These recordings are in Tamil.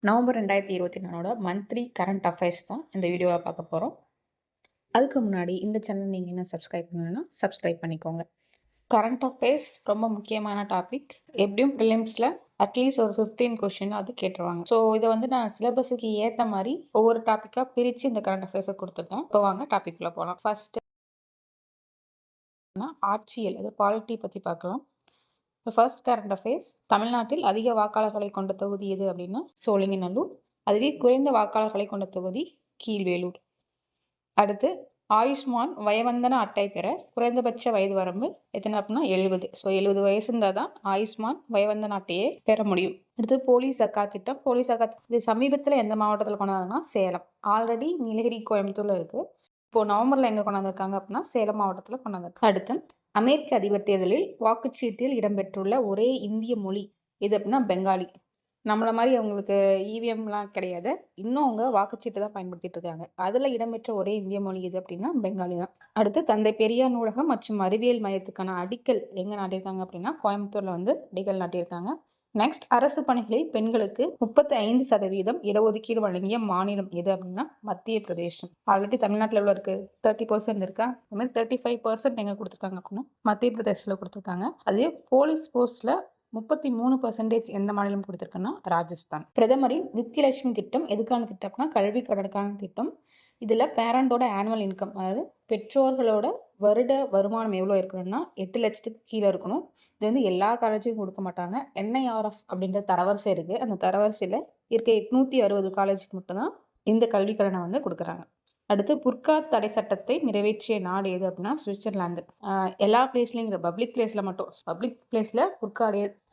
நவம்பர் 2024 மந்த்லி கரண்ட் அஃபேர்ஸ் தான் இந்த வீடியோவில் பார்க்க போகிறோம். அதுக்கு முன்னாடி இந்த சேனல் நீங்கள் என்ன சப்ஸ்கிரைப் பண்ணணும்னா சப்ஸ்கிரைப் பண்ணிக்கோங்க. கரண்ட் அஃபேர்ஸ் ரொம்ப முக்கியமான டாபிக். எப்படியும் ப்ரிலிம்ஸில் அட்லீஸ்ட் ஒரு 15 கொஷின் அது கேட்டுருவாங்க. ஸோ இதை நான் சிலபஸுக்கு ஏற்ற மாதிரி ஒவ்வொரு டாப்பிக்காக பிரித்து இந்த கரண்ட் அஃபேர்ஸை கொடுத்துருக்கேன். இப்போ வாங்க டாபிக்குள்ளே போகலாம். ஃபர்ஸ்ட் ஆட்சியல், அது பாலிட்டி பற்றி பார்க்கலாம். ஃபர்ஸ்ட் கரண்ட் அஃபேர்ஸ், தமிழ்நாட்டில் அதிக வாக்காளர்களை கொண்ட தொகுதி எது அப்படின்னா சோழிங்கநல்லூர். அதுவே குறைந்த வாக்காளர்களை கொண்ட தொகுதி கீழ்வேலூர். அடுத்து ஆயுஷ்மான் வயவந்தன அட்டை பெற குறைந்தபட்ச வயது வரம்பு எத்தனை அப்படின்னா 70. ஸோ 70 வயசு இருந்தால் தான் ஆயுஷ்மான் வயவந்தன அட்டையை பெற முடியும். அடுத்து போலீஸ் ஜக்காத் திட்டம். போலீஸ் ஜக்காத் இது சமீபத்தில் எந்த மாவட்டத்தில் கொண்டாதுன்னா சேலம். ஆல்ரெடி நீலகிரி, கோயம்புத்தூர்ல இருக்கு. இப்போ நவம்பர்ல எங்க கொண்டாந்துருக்காங்க அப்படின்னா சேலம் மாவட்டத்தில் கொண்டாந்துருக்காங்க. அடுத்து அமெரிக்க அதிபர் தேர்தலில் வாக்குச்சீட்டில் இடம்பெற்றுள்ள ஒரே இந்திய மொழி எது அப்படின்னா பெங்காலி. நம்மள மாதிரி அவங்களுக்கு இவிஎம்லாம் கிடையாது. இன்னும் அவங்க வாக்குச்சீட்டு தான் பயன்படுத்திட்டு இருக்காங்க. அதில் இடம்பெற்ற ஒரே இந்திய மொழி எது அப்படின்னா பெங்காலி தான். அடுத்து தந்தை பெரியார் நூலகம் மற்றும் அறிவியல் மையத்துக்கான அடிக்கல் எங்கே நாட்டியிருக்காங்க அப்படின்னா கோயம்புத்தூர்ல அடிக்கல் நாட்டியிருக்காங்க. நெக்ஸ்ட், அரசு பணிகளில் பெண்களுக்கு 35% இடஒதுக்கீடு வழங்கிய மாநிலம் எது அப்படின்னா மத்திய பிரதேசம். ஆல்ரெடி தமிழ்நாட்டில் எவ்வளோ இருக்கு? 30% இருக்கா? அது மாதிரி 35% எங்க கொடுத்துருக்காங்க அப்படின்னா மத்திய பிரதேசத்தில் கொடுத்துருக்காங்க. அதே போலீஸ் போஸ்ட்ல 33% எந்த மாநிலம் கொடுத்துருக்குன்னா ராஜஸ்தான். பிரதமரின் நித்யலட்சுமி திட்டம் எதுக்கான திட்டம் அப்படின்னா கல்வி கடனுக்கான திட்டம். இதில் பேரண்டோட ஆனுவல் இன்கம், அதாவது பெற்றோர்களோட வருட வருமானம் எவ்வளோ இருக்கணும்னா 8 லட்சத்துக்கு கீழே இருக்கணும். இது எல்லா காலேஜுக்கும் கொடுக்க மாட்டாங்க. என்ஐஆர்எஃப் அப்படின்ற தரவரிசை இருக்குது. அந்த தரவரிசையில் இருக்க 860 காலேஜுக்கு மட்டும்தான் இந்த கல்வி கடனை கொடுக்குறாங்க. அடுத்து புர்கா தடை சட்டத்தை நிறைவேற்றிய நாடு எது அப்படின்னா சுவிட்சர்லாந்து. எல்லா பிளேஸ்லையும் பப்ளிக் பிளேஸில் மட்டும், பப்ளிக் பிளேஸில் புர்கா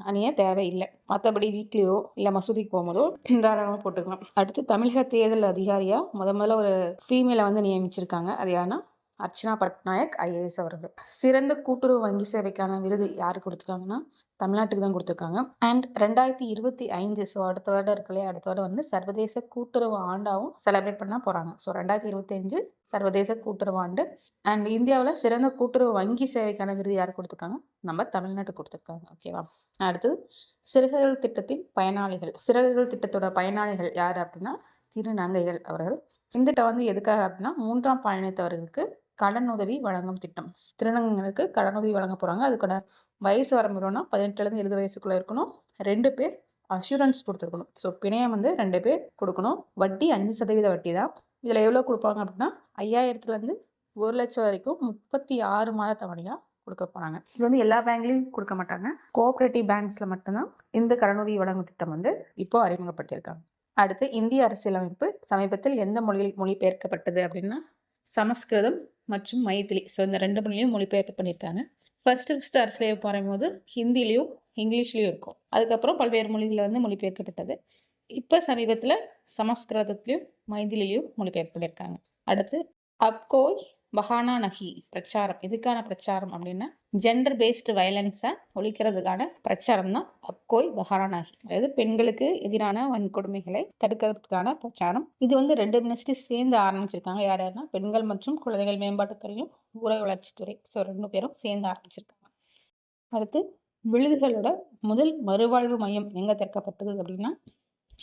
அணிய தேவையில்லை. மற்றபடி வீட்லேயோ இல்லை மசூதிக்கு போகும்போதோ தாராளமாக போட்டுக்கலாம். அடுத்து தமிழக தேர்தல் அதிகாரியா முதல்ல ஒரு ஃபீமேலை நியமிச்சிருக்காங்க. அது யாருன்னா அர்ச்சனா பட்நாயக் ஐஏஎஸ் அவர்கள். சிறந்த கூட்டுறவு வங்கி சேவைக்கான விருது யாரு கொடுத்துருக்காங்கன்னா தமிழ்நாட்டுக்கு தான் கொடுத்துருக்காங்க. அண்ட் 2025, ஸோ அடுத்த வருடம் இருக்குல்லையே, அடுத்த வருடம் சர்வதேச கூட்டுறவு ஆண்டாவும் செலிப்ரேட் பண்ண போகிறாங்க. ஸோ 2025 சர்வதேச கூட்டுறவு ஆண்டு. அண்ட் இந்தியாவில் சிறந்த கூட்டுறவு வங்கி சேவைக்கான விருது யார் கொடுத்துருக்காங்க? நம்ம தமிழ்நாட்டுக்கு கொடுத்துருக்காங்க. ஓகேவா? அடுத்தது சிறகுகள் திட்டத்தின் பயனாளிகள். சிறகுகள் திட்டத்தோட பயனாளிகள் யார் அப்படின்னா திருநங்கைகள் அவர்கள். இந்த திட்டம் எதுக்காக அப்படின்னா 3ஆம் பாலினத்தவர்களுக்கு கடன் உதவி வழங்கும் திட்டம். திருநங்கைகளுக்கு கடன் உதவி வழங்க போகிறாங்க. அதுக்கான வயசு வரம்புனா 18 70 வயசுக்குள்ளே இருக்கணும். 2 பேர் அஷூரன்ஸ் கொடுத்துருக்கணும். ஸோ பிணையம் 2 பேர் கொடுக்கணும். வட்டி 5% வட்டி தான். இதில் எவ்வளோ கொடுப்பாங்க அப்படின்னா 5000 1 லட்சம் வரைக்கும் 36 மாத தவணையாக கொடுக்க போகிறாங்க. இது எல்லா பேங்க்லையும் கொடுக்க மாட்டாங்க. கோஆப்ரேட்டிவ் பேங்க்ஸில் மட்டும்தான் இந்த கடனுதவி வழங்கும் திட்டம் இப்போ அறிமுகப்படுத்தியிருக்காங்க. அடுத்து இந்திய அரசியலமைப்பு சமீபத்தில் எந்த மொழியில் மொழிபெயர்க்கப்பட்டது அப்படின்னா சமஸ்கிருதம் மற்றும் மைத்திலி. ஸோ இந்த 2 மொழியும் மொழிபெயர்ப்பு பண்ணியிருக்காங்க. ஃபர்ஸ்ட் அரசியலமைப்பு வரையும்போது ஹிந்திலையும் இங்கிலீஷ்லையும் இருக்கும். அதுக்கப்புறம் பல்வேறு மொழிகளில் மொழிபெயர்க்கப்பட்டது. இப்போ சமீபத்தில் சமஸ்கிருதத்திலையும் மைதிலிலையும் மொழிபெயர்ப்பு பண்ணியிருக்காங்க. அடுத்து அப்கோய் பஹானா நஹி பிரச்சாரம். இதுக்கான பிரச்சாரம் அப்படின்னா ஜெண்டர் பேஸ்டு வயலன்ஸை ஒழிக்கிறதுக்கான பிரச்சாரம் தான் அப்கோய் பஹானா நஹி. அதாவது பெண்களுக்கு எதிரான வன்கொடுமைகளை தடுக்கிறதுக்கான பிரச்சாரம். இது 2 மினிஸ்ட்ரி சேர்ந்து ஆரம்பிச்சிருக்காங்க. யாருன்னா பெண்கள் மற்றும் குழந்தைகள் மேம்பாட்டுத்துறையும் ஊரக வளர்ச்சித்துறை. ஸோ 2 பேரும் சேர்ந்து ஆரம்பிச்சிருக்காங்க. அடுத்து விழுதுகளோட முதல் மறுவாழ்வு மையம் எங்கே திறக்கப்பட்டது அப்படின்னா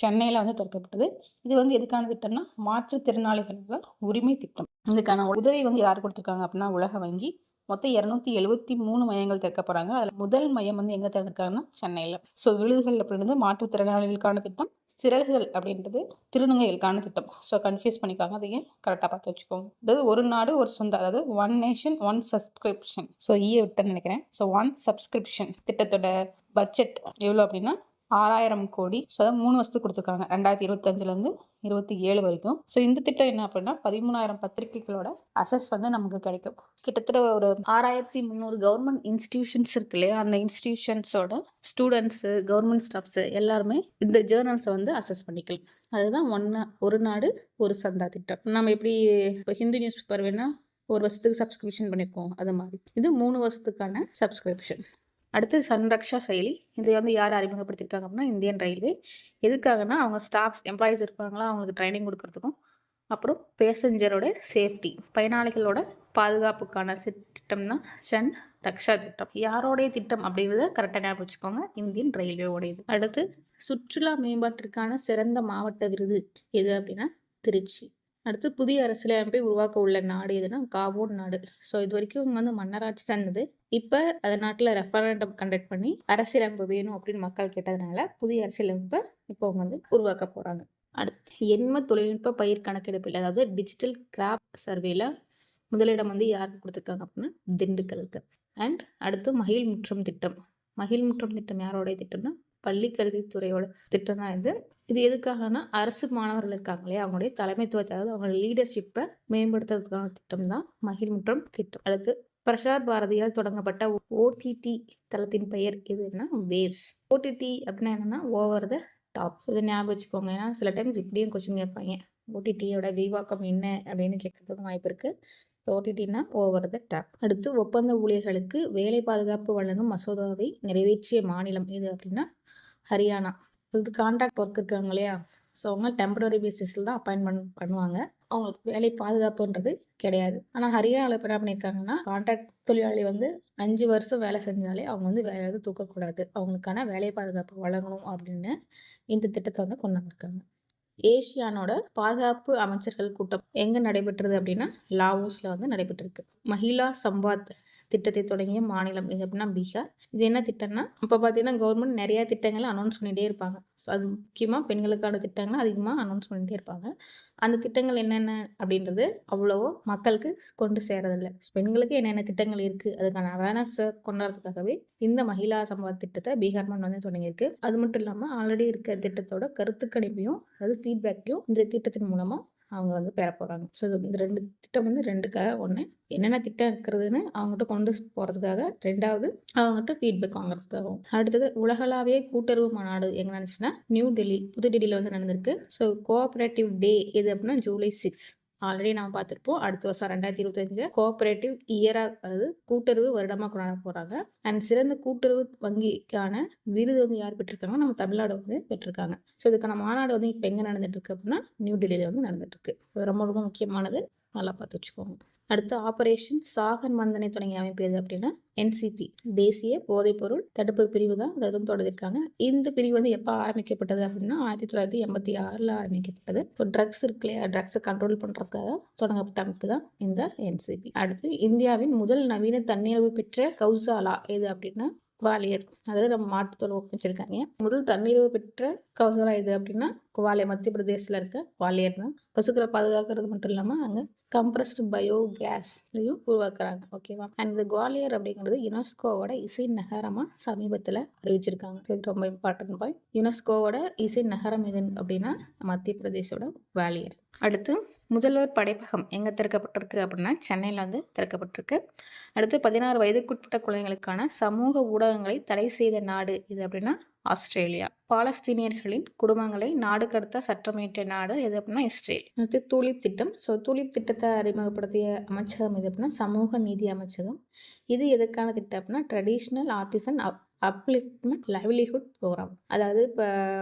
சென்னையில் திறக்கப்பட்டது. இது எதுக்கான திட்டம்னா மாற்றுத்திறனாளிகளோட உரிமை திட்டம். இதுக்கான உதவி யார் கொடுத்துருக்காங்க அப்படின்னா உலக வங்கி. மொத்தம் 273 மையங்கள் திறக்க போகிறாங்க. அதில் முதல் மையம் எங்கே திறந்திருக்காங்கன்னா சென்னையில். ஸோ விழுதுகள் அப்படின்றது மாற்றுத்திறனாளிகளுக்கான திட்டம், சிறகுகள் அப்படின்றது திருநங்கைகளுக்கான திட்டம். ஸோ கன்ஃபியூஸ் பண்ணிக்காங்க, அதையும் கரெக்டாக பார்த்து வச்சுக்கோங்க. அதாவது ஒரு நாடு ஒரு சொந்த, அதாவது one nation one subscription. So விட்டுன்னு நினைக்கிறேன். ஸோ ஒன் சப்ஸ்கிரிப்ஷன் திட்டத்தோட பட்ஜெட் எவ்வளோ அப்படின்னா 6000 கோடி. ஸோ 3 வருஷத்துக்கு கொடுத்துருக்காங்க, 2025 27 வரைக்கும். ஸோ இந்த திட்டம் என்ன அப்படின்னா 13000 பத்திரிகைகளோட அசஸ் நமக்கு கிடைக்கும். கிட்டத்தட்ட ஒரு 6300 கவர்மெண்ட் இன்ஸ்டிடியூஷன்ஸ் இருக்கு இல்லையா, அந்த இன்ஸ்டிடியூஷன்ஸோட ஸ்டூடெண்ட்ஸு, கவர்மெண்ட் ஸ்டாஃப்ஸு எல்லாருமே இந்த ஜேர்னல்ஸை அசஸ் பண்ணிக்கலாம். அதுதான் ஒரு நாடு ஒரு சந்தா திட்டம். நம்ம எப்படி இப்போ ஹிந்து நியூஸ் பேப்பர் வேணா ஒரு வருஷத்துக்கு சப்ஸ்கிரிப்ஷன் பண்ணியிருக்கோம், அது மாதிரி இது 3 வருஷத்துக்கான சப்ஸ்கிரிப்ஷன். அடுத்து சன்ரக்ஷா செயலி. இதை யார் அறிமுகப்படுத்தியிருக்காங்க அப்படின்னா இந்தியன் ரயில்வே. எதுக்காகனா அவங்க ஸ்டாஃப்ஸ் எம்ப்ளாயீஸ் இருப்பாங்களா, அவங்களுக்கு ட்ரைனிங் கொடுக்கறதுக்கும், அப்புறம் பேசஞ்சரோட சேஃப்டி பயனாளிகளோட பாதுகாப்புக்கான திட்டம் தான் சன் ரக்ஷா திட்டம். யாரோடைய திட்டம் அப்படிங்கிறத கரெக்டாக ஞாபகம் வச்சுக்கோங்க. இந்தியன் ரயில்வேயோடையது. அடுத்து சுற்றுலா மேம்பாட்டிற்கான சிறந்த மாவட்ட விருது எது அப்படின்னா திருச்சி. அடுத்து புதிய அரசியலமைப்பை உருவாக்க உள்ள நாடு எதுனா காபோன் நாடு. ஸோ இது வரைக்கும் இவங்க வந்து மன்னராட்சி தந்தது. இப்போ அந்த நாட்டில் ரெஃபரண்டம் கண்டக்ட் பண்ணி அரசியலமைப்பு வேணும் அப்படின்னு மக்கள் கேட்டதுனால புதிய அரசியலமைப்பை இப்போ அவங்க வந்து உருவாக்க போகிறாங்க. அடுத்து எண்ம தொழில்நுட்ப பயிர் கணக்கெடுப்பில், அதாவது டிஜிட்டல் கிராப் சர்வேல முதலிடம் வந்து யாருக்கு கொடுத்துருக்காங்க அப்படின்னா திண்டுக்கலுக்கு. அண்ட் அடுத்து மகிழ் முற்றம் திட்டம். மகிழ் முற்றம் திட்டம் யாரோடைய திட்டம்னா பள்ளி கல்வித்துறையோட திட்டம் தான் இது. இது எதுக்காகனா அரசு மாணவர்கள் இருக்காங்க இல்லையா, அவங்களுடைய தலைமைத்துவத்தை, அதாவது அவங்களோட லீடர்ஷிப்பை மேம்படுத்துறதுக்கான திட்டம் தான் மகிழ் முற்றம் திட்டம். அடுத்து பிரசார் பாரதியால் தொடங்கப்பட்ட ஓடிடி தளத்தின் பெயர் எதுன்னா வேவ்ஸ். ஓடிடி அப்படின்னா என்னன்னா ஓவர் த டாப். ஸோ இதை ஞாபகம் வச்சுக்கோங்க. ஏன்னா சில டைம்ஸ் இப்படியும் கொஸ்டின் கேட்பாங்க, ஓடிடியோட விரிவாக்கம் என்ன அப்படின்னு கேட்கறதுக்கு வாய்ப்பு இருக்குது. ஓடிடினா ஓவர் த டாப். அடுத்து ஒப்பந்த ஊழியர்களுக்கு வேலை பாதுகாப்பு வழங்கும் மசோதாவை நிறைவேற்றிய மாநிலம் எது அப்படின்னா ஹரியானா. இது கான்ட்ராக்ட் ஒர்க் இருக்காங்க இல்லையா, ஸோ அவங்க டெம்பரரி பேசிஸில் தான் அப்பாயின்மெண்ட் பண்ணுவாங்க. அவங்களுக்கு வேலை பாதுகாப்புன்றது கிடையாது. ஆனால் ஹரியானாவில் இப்போ என்ன பண்ணியிருக்காங்கன்னா, கான்ட்ராக்ட் தொழிலாளி வந்து 5 வருஷம் வேலை செஞ்சாலே அவங்க வந்து வேலை வந்து தூக்கக்கூடாது, அவங்களுக்கான வேலை பாதுகாப்பு வழங்கணும் அப்படின்னு இந்த திட்டத்தை வந்து கொண்டு வந்திருக்காங்க. ஏசியானோட பாதுகாப்பு அமைச்சர்கள் கூட்டம் எங்கே நடைபெற்றது அப்படின்னா லாவோஸில் வந்து நடைபெற்றிருக்கு. மஹிளா சம்பாத் திட்டத்தை தொடங்கிய மாநிலம் இது அப்படின்னா பீகார். இது என்ன திட்டம்னா, இப்போ பார்த்தீங்கன்னா கவர்மெண்ட் நிறைய திட்டங்களை அனௌன்ஸ் பண்ணிகிட்டே இருப்பாங்க. ஸோ அது முக்கியமாக பெண்களுக்கான திட்டங்களை அதிகமாக அனௌன்ஸ் பண்ணிகிட்டே இருப்பாங்க. அந்த திட்டங்கள் என்னென்ன அப்படின்றது அவ்வளவோ மக்களுக்கு கொண்டு சேரதில்லை. பெண்களுக்கு என்னென்ன திட்டங்கள் இருக்குது அதுக்கான அவேர்னஸை கொண்டாடுறதுக்காகவே இந்த மஹிளா சம்பாத் திட்டத்தை பீகார் மண் வந்து தொடங்கியிருக்கு. அது மட்டும் இல்லாமல் ஆல்ரெடி இருக்க திட்டத்தோட கருத்துக்கணிப்பையும், அதாவது ஃபீட்பேக்கையும் இந்த திட்டத்தின் மூலமாக அவங்க வந்து பெற போகிறாங்க. ஸோ இந்த 2 திட்டம் வந்து 2க்காக. ஒன்று என்னென்ன திட்டம் இருக்கிறதுன்னு அவங்ககிட்ட கொண்டு போகிறதுக்காக, 2வது அவங்ககிட்ட ஃபீட்பேக் வாங்குறதுக்காகவும். அடுத்தது உலகளாவிய கூட்டுறவு மாநாடு எங்கே நடந்துச்சுன்னா நியூ டெல்லி, புதுடெல்லியில் வந்து நடந்திருக்கு. ஸோ கோஆப்ரேட்டிவ் டே எது அப்படின்னா ஜூலை 6. ஆல்ரெடி நம்ம பார்த்துருப்போம். அடுத்த வருஷம் 2025 கோஆப்ரேட்டிவ் இயராக, அதாவது கூட்டுறவு வருடமாக கொண்டாட போகிறாங்க. அண்ட் சிறந்த கூட்டுறவு வங்கிக்கான விருது வந்து யார் பெற்றிருக்காங்கன்னா நம்ம தமிழ்நாடு வந்து பெற்றிருக்காங்க. ஸோ இதுக்கான மாநாடு வந்து இப்போ எங்கே நடந்துட்டு இருக்கு அப்படின்னா நியூ டெல்லியில் வந்து நடந்துட்டு இருக்கு. ரொம்ப ரொம்ப முக்கியமானது, நல்லா பார்த்து வச்சுக்கோங்க. அடுத்து ஆபரேஷன் சாகர் மந்தனை தொடங்கிய அமைப்பு எது அப்படின்னா NCP, தேசிய போதைப்பொருள் தடுப்பு பிரிவு தான் அதை வந்து தொடங்கியிருக்காங்க. இந்த பிரிவு வந்து எப்போ ஆரம்பிக்கப்பட்டது அப்படின்னா 1986 ஆரம்பிக்கப்பட்டது. ஸோ ட்ரக்ஸ் இருக்கு இல்லையா, ட்ரக்ஸை கண்ட்ரோல் பண்ணுறதுக்காக தொடங்கப்பட்ட அமைப்பு தான் இந்த NCP. அடுத்து இந்தியாவின் முதல் நவீன தன்னிறைவு பெற்ற கௌசாலா எது அப்படின்னா குவாலியர். அதாவது நம்ம மாட்டுத்தோல் வச்சிருக்காங்க. முதல் தன்னிறைவு பெற்ற கௌசாலா எது அப்படின்னா குவாலியர், மத்திய பிரதேசத்தில் இருக்க குவாலியர் தான். பசுக்களை பாதுகாக்கிறது மட்டும் இல்லாமல் அங்கே கம்ப்ரஸ்டு பயோ கேஸையும் உருவாக்குறாங்க. ஓகேவா. அண்ட் இந்த குவாலியர் அப்படிங்கிறது யுனெஸ்கோவோட இசை நகரமாக சமீபத்தில் அறிவிச்சிருக்காங்க. ஸோ இது ரொம்ப இம்பார்ட்டன்ட் பாயிண்ட். யுனெஸ்கோவோட இசை நகரம் எது அப்படின்னா மத்திய பிரதேசோட குவாலியர். அடுத்து முதல்வர் படைப்பகம் எங்கே திறக்கப்பட்டிருக்கு அப்படின்னா சென்னையில் வந்து திறக்கப்பட்டிருக்கு. அடுத்து 16 வயதுக்குட்பட்ட குழந்தைகளுக்கான சமூக ஊடகங்களை தடை செய்த நாடு இது அப்படின்னா ஆஸ்திரேலியா. பாலஸ்தீனியர்களின் குடும்பங்களை நாடு கடத்த சட்டமியற்றிய நாடு எது அப்படின்னா இஸ்ரேல். அடுத்து தூலிப் திட்டம். ஸோ தூலிப் திட்டத்தை அறிமுகப்படுத்திய அமைச்சகம் எது அப்படின்னா சமூக நீதி அமைச்சகம். இது எதுக்கான திட்டம் அப்படின்னா traditional artisan upliftment livelihood programme. அதாவது இப்போ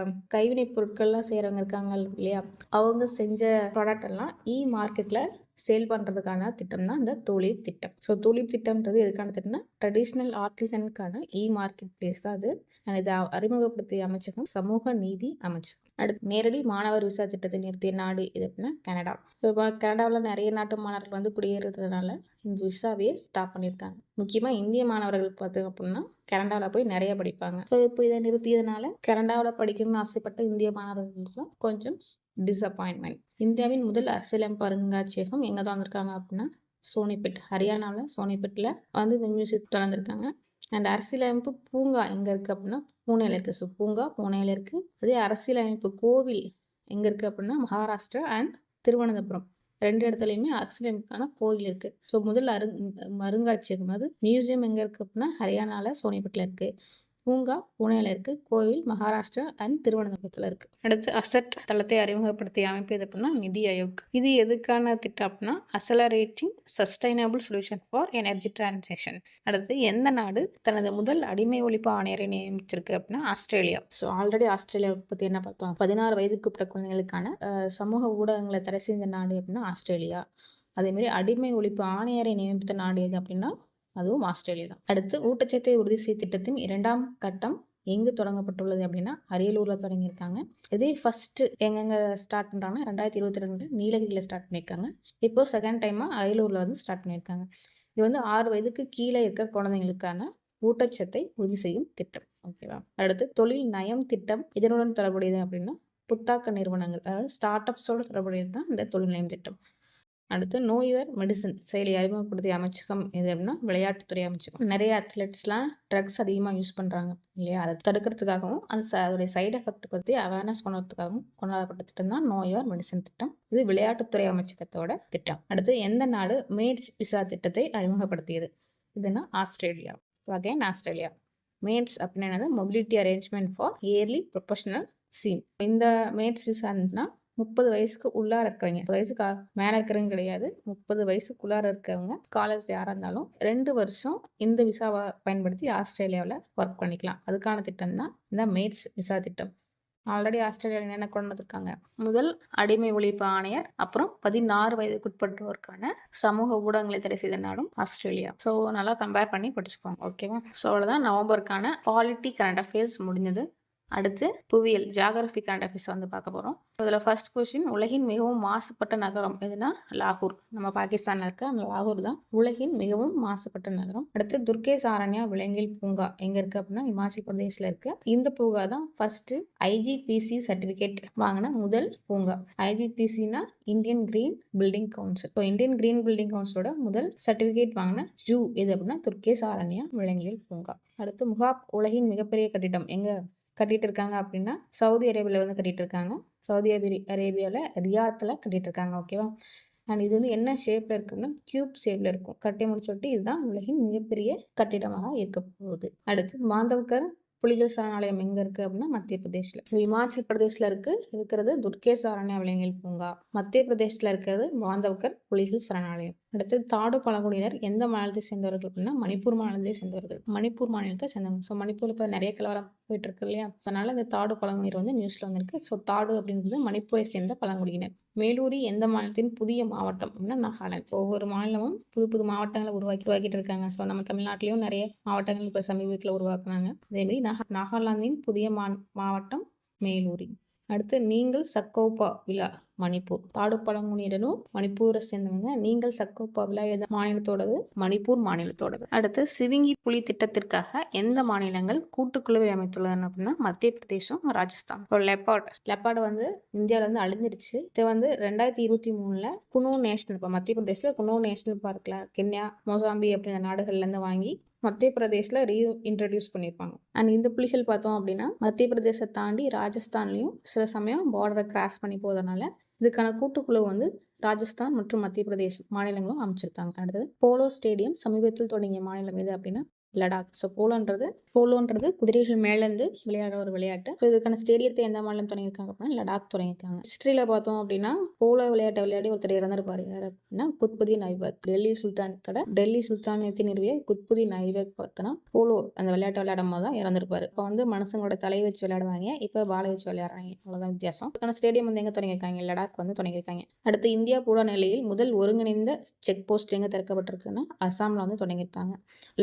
கைவினைப் பொருட்கள்லாம் செய்கிறவங்க இருக்காங்க இல்லையா, அவங்க செஞ்ச ப்ராடக்ட் எல்லாம் மார்க்கெட்டில் சேல் பண்ணுறதுக்கான திட்டம் தான் இந்த தூலிப் திட்டம். ஸோ தூலிப் திட்டம்ன்றது எதுக்கான திட்டம்னா ட்ரெடிஷ்னல் ஆர்டிசனுக்கான மார்க்கெட் பிளேஸ் தான் அது. இதை அறிமுகப்படுத்திய அமைச்சகம் சமூக நீதி அமைச்சகம். அடுத்து நேரடி மாணவர் விசா திட்டத்தை நிறுத்திய நாடு இது அப்படின்னா கனடா. இப்போ கனடாவில் நிறைய நாட்டு மாணவர்கள் வந்து குடியேறதுனால இந்த விசாவையே ஸ்டாப் பண்ணியிருக்காங்க. முக்கியமாக இந்திய மாணவர்கள் பார்த்தோம் அப்படின்னா கனடாவில் போய் நிறைய படிப்பாங்க. ஸோ இப்போ இதை நிறுத்தியதுனால கனடாவில் படிக்கணும்னு ஆசைப்பட்ட இந்திய மாணவர்களுக்குலாம் கொஞ்சம் டிசப்பாயின்மெண்ட். இந்தியாவின் முதல் அரசியலமைப்பு அருங்காட்சியகம் எங்கே தான் வந்திருக்காங்க அப்படின்னா சோனிபெட், ஹரியானாவில் சோனிபெட்டில் வந்து இந்த மியூசியம் திறந்திருக்காங்க. அண்ட் அரசியலமைப்பு பூங்கா எங்கே இருக்குது அப்படின்னா பூனேல இருக்குது. ஸோ பூங்கா பூனேல இருக்குது. அதே அரசியலமைப்பு கோவில் எங்கே இருக்குது அப்படின்னா மகாராஷ்டிரா அண்ட் திருவனந்தபுரம், 2 இடத்துலையுமே அரசியலமைப்புக்கான கோவில் இருக்குது. ஸோ முதல் அருங்காட்சியகம், அது மியூசியம் எங்கே இருக்குது அப்படின்னா ஹரியானாவில் சோனிபெட்டில் இருக்குது. பூங்கா புனேல இருக்குது. கோவில் மகாராஷ்டிரா அண்ட் திருவனந்தபுரத்தில் இருக்குது. அடுத்து அசட் தளத்தை அறிமுகப்படுத்திய அமைப்பு எது அப்படின்னா நிதி ஆயோக். இது எதுக்கான திட்டம் அப்படின்னா accelerating sustainable solution for energy transition. அடுத்து எந்த நாடு தனது முதல் அடிமை ஒழிப்பு ஆணையரை நியமிச்சிருக்கு அப்படின்னா ஆஸ்திரேலியா. ஸோ ஆல்ரெடி ஆஸ்திரேலியா பற்றி என்ன பார்த்தோம், 16 வயதுக்குட்பட்ட குழந்தைகளுக்கான சமூக ஊடகங்களை தடை செய்த நாடு அப்படின்னா ஆஸ்திரேலியா. அதேமாதிரி அடிமை ஒழிப்பு ஆணையரை நியமித்த நாடு எது அப்படின்னா அதுவும் ஆஸ்திரேலியா தான். அடுத்து ஊட்டச்சத்தை உறுதி செய் திட்டத்தின் 2ஆம் கட்டம் எங்கு தொடங்கப்பட்டுள்ளது அப்படின்னா அரியலூரில் தொடங்கியிருக்காங்க. இதே ஃபர்ஸ்ட் எங்கெங்க ஸ்டார்ட் பண்ணுறாங்கன்னா 2022 நீலகிரியில் ஸ்டார்ட் பண்ணியிருக்காங்க. இப்போ செகண்ட் டைமாக அரியலூரில் வந்து ஸ்டார்ட் பண்ணியிருக்காங்க. இது வந்து 6 வயதுக்கு கீழே இருக்க குழந்தைங்களுக்கான ஊட்டச்சத்தை உறுதி செய்யும் திட்டம். ஓகேவா. அடுத்து தொழில் நயம் திட்டம் இதனுடன் தொடர்புடையது அப்படின்னா புத்தாக்க நிறுவனங்கள், அதாவது ஸ்டார்ட் அப்ஸோடு தொடர்புடையது தான் இந்த தொழில் நயம் திட்டம். அடுத்து நோ யுவர் மெடிசன் செயலி அறிமுகப்படுத்திய அமைச்சகம் எது அப்படின்னா விளையாட்டுத்துறை அமைச்சகம். நிறைய அத்லெட்ஸ்லாம் ட்ரக்ஸ் அதிகமாக யூஸ் பண்ணுறாங்க இல்லையா, அதை தடுக்கிறதுக்காகவும் அதோடைய சைடு எஃபெக்ட் பற்றி அவேர்னஸ் கொண்டுறதுக்காகவும் கொண்டாடப்பட்ட திட்டம் தான் நோ யுவர் மெடிசன் திட்டம். இது விளையாட்டுத்துறை அமைச்சகத்தோட திட்டம். அடுத்து எந்த நாடு மேட்ஸ் விசா திட்டத்தை அறிமுகப்படுத்தியது? இதுனா ஆஸ்திரேலியா. Again Australia. மேட்ஸ் அப்படின்னா mobility arrangement for early professional scheme. இந்த மேட்ஸ் விசா இருந்துச்சுன்னா 30 வயசுக்கு உள்ளார இருக்கவங்க, 30 வயசுக்கு மேலே இருக்கிறவங்க கிடையாது, 30 வயசுக்குள்ளார இருக்கவங்க ஸ்காலர்ஸ் யாராக இருந்தாலும் 2 வருஷம் இந்த விசாவை பயன்படுத்தி ஆஸ்திரேலியாவில் ஒர்க் பண்ணிக்கலாம். அதுக்கான திட்டம் தான் இந்த மேட்ஸ் விசா திட்டம். ஆல்ரெடி ஆஸ்திரேலியாவில் என்னென்ன கொண்டு வந்திருக்காங்க? முதல் அடிமை ஒழிப்பு ஆணையர், அப்புறம் 16 வயதுக்குட்பட்டோருக்கான சமூக ஊடகங்களை தடை செய்த நாடும் ஆஸ்திரேலியா. ஸோ நல்லா கம்பேர் பண்ணி படிச்சுக்கோங்க. ஓகேவா. ஸோ அவ்வளோதான் நவம்பருக்கான பாலிட்டி கரண்ட் அஃபேர்ஸ் முடிஞ்சது. அடுத்து புவியியல் ஜியாகிரபி கரண்ட் அஃபேர்ஸ் வந்து பார்க்க போகிறோம். இதில் ஃபர்ஸ்ட் கொஸ்டின், உலகின் மிகவும் மாசுபட்ட நகரம் எதுனா லாகூர். நம்ம பாகிஸ்தானில் இருக்க அந்த லாகூர் தான் உலகின் மிகவும் மாசுபட்ட நகரம். அடுத்து துர்கேஷ் ஆரண்யா விலங்கியல் பூங்கா எங்கே இருக்குது அப்படின்னா இமாச்சல் பிரதேசில் இருக்குது. இந்த பூங்கா தான் ஃபர்ஸ்ட் IGPC சர்டிஃபிகேட் வாங்கின முதல் பூங்கா. IGPCனா இந்தியன் கிரீன் பில்டிங் கவுன்சில். இப்போ இந்தியன் கிரீன் பில்டிங் கவுன்சிலோட முதல் சர்டிஃபிகேட் வாங்கின ஜூ எது அப்படின்னா துர்கேஷ் ஆரண்யா விலங்கியல் பூங்கா. அடுத்து முகாப் உலகின் மிகப்பெரிய கட்டிடம் எங்கே கட்டிட்டு இருக்காங்க அப்படின்னா சவுதி அரேபியாவில் வந்து கட்டிட்டு இருக்காங்க. சவுதி அரேபியாவில் ரியாத்தில் கட்டிட்டு இருக்காங்க. ஓகேவா. அண்ட் இது வந்து என்ன ஷேப்பில் இருக்குன்னா கியூப் ஷேப்பில் இருக்கும். கட்டி முடிச்சோட்டி இதுதான் உலகின் மிகப்பெரிய கட்டிடமாக இருக்க போகுது. அடுத்து மாந்தவ்கர் புலிகள் சரணாலயம் எங்கே இருக்குது அப்படின்னா மத்திய பிரதேஷில். இமாச்சல் பிரதேஷில் இருக்கிறது துர்கேஷ் ஆரண்யா விலங்கியல் பூங்கா. மத்திய பிரதேஷில் இருக்கிறது பாந்தவ்கர் புலிகள் சரணாலயம். அடுத்து தாடு பழங்குடியினர் எந்த மாநிலத்தை சேர்ந்தவர்கள் அப்படின்னா மணிப்பூர் மாநிலத்தை சேர்ந்தவர்கள். மணிப்பூர் மாநிலத்தை சேர்ந்தவங்க. ஸோ மணிப்பூரில் இப்போ நிறைய கலவரம் போயிட்டு இருக்கு இல்லையா, அதனால இந்த தாடு பழங்குடியினர் வந்து நியூஸில் வந்திருக்கு. ஸோ தாடு அப்படின்றது மணிப்பூரை சேர்ந்த பழங்குடியினர். மேலூரி எந்த மாநிலத்தின் புதிய மாவட்டம் அப்படின்னா நாகாலாந்து. ஒவ்வொரு மாநிலமும் புது புது மாவட்டங்களை உருவாக்கிட்டு இருக்காங்க. ஸோ நம்ம தமிழ்நாட்டிலையும் நிறைய மாவட்டங்கள் இப்போ சமீபத்தில் உருவாக்குனாங்க. அதேமாதிரி நாகாலாந்தின் புதிய மாவட்டம் மேலூரி. அடுத்து நீங்கள் சக்கோப்பா விழா மணிப்பூர். தாடு பழங்குடியினரும் மணிப்பூரை சேர்ந்தவங்க. நீங்கள் சக்கோப்பா விழா எந்த மாநிலத்தோடது? மணிப்பூர் மாநிலத்தோடது. அடுத்து சிவிங்கி புலி திட்டத்திற்காக எந்த மாநிலங்கள் கூட்டுக்குழுவை அமைத்துள்ளன அப்படின்னா மத்திய பிரதேசம், ராஜஸ்தான். லெப்பார்டு வந்து இந்தியாவில இருந்து அழிஞ்சிருச்சு. இது வந்து 2023 குனோ நேஷனல், இப்போ மத்திய பிரதேசில் குனோ நேஷனல் பார்க்ல கென்யா, மொசாம்பி அப்படிங்கிற நாடுகள்ல இருந்து வாங்கி மத்திய பிரதேசில் இன்ட்ரடியூஸ் பண்ணியிருப்பாங்க. அண்ட் இந்த புலிகள் பார்த்தோம் அப்படின்னா மத்திய பிரதேசத்தை தாண்டி ராஜஸ்தான்லையும் சில சமயம் பார்டரை கிராஸ் பண்ணி போவதனால இதுக்கான கூட்டுக்குழு வந்து ராஜஸ்தான் மற்றும் மத்திய பிரதேச மாநிலங்களும் அமைச்சிருக்காங்க. அடுத்தது போலோ ஸ்டேடியம் சமீபத்தில் தொடங்கிய மாநிலம் எது அப்படின்னா லடாக். ஸோ போலோன்றது குதிரைகள் மேலேருந்து விளையாடுற ஒரு விளையாட்டு. ஸோ இதுக்கான ஸ்டேடியத்தை எந்த மாநிலம் தொடங்கியிருக்காங்க அப்படின்னா லடாக் தொடங்கியிருக்காங்க. ஹிஸ்ட்ரியில் பார்த்தோம் அப்படின்னா போலோ விளையாட்டை விளையாடி ஒருத்தர் இறந்திருப்பாரு. யார் அப்படின்னா குத்புதீன் ஐபக். டெல்லி சுல்தானியத்தை நிறுவிய குத்புதீன் ஐபக் பார்த்தோன்னா போலோ அந்த விளையாட்டை விளையாடும் போது தான் இறந்திருப்பாரு. இப்போ வந்து மனுஷங்களோட தலையை வச்சு விளையாடுவாங்க, இப்போ பாலை வச்சு விளையாடுறாங்க. அவ்வளோதான் வித்தியாசம். இதுக்கான ஸ்டேடியம் வந்து எங்கே தொடங்கியிருக்காங்க? லடாக் வந்து தொடங்கியிருக்காங்க. அடுத்து இந்தியா பூடான் எல்லையில் முதல் ஒருங்கிணைந்த செக் போஸ்ட் எங்கே திறக்கப்பட்டிருக்குன்னா அசாமில் வந்து தொடங்கியிருக்காங்க.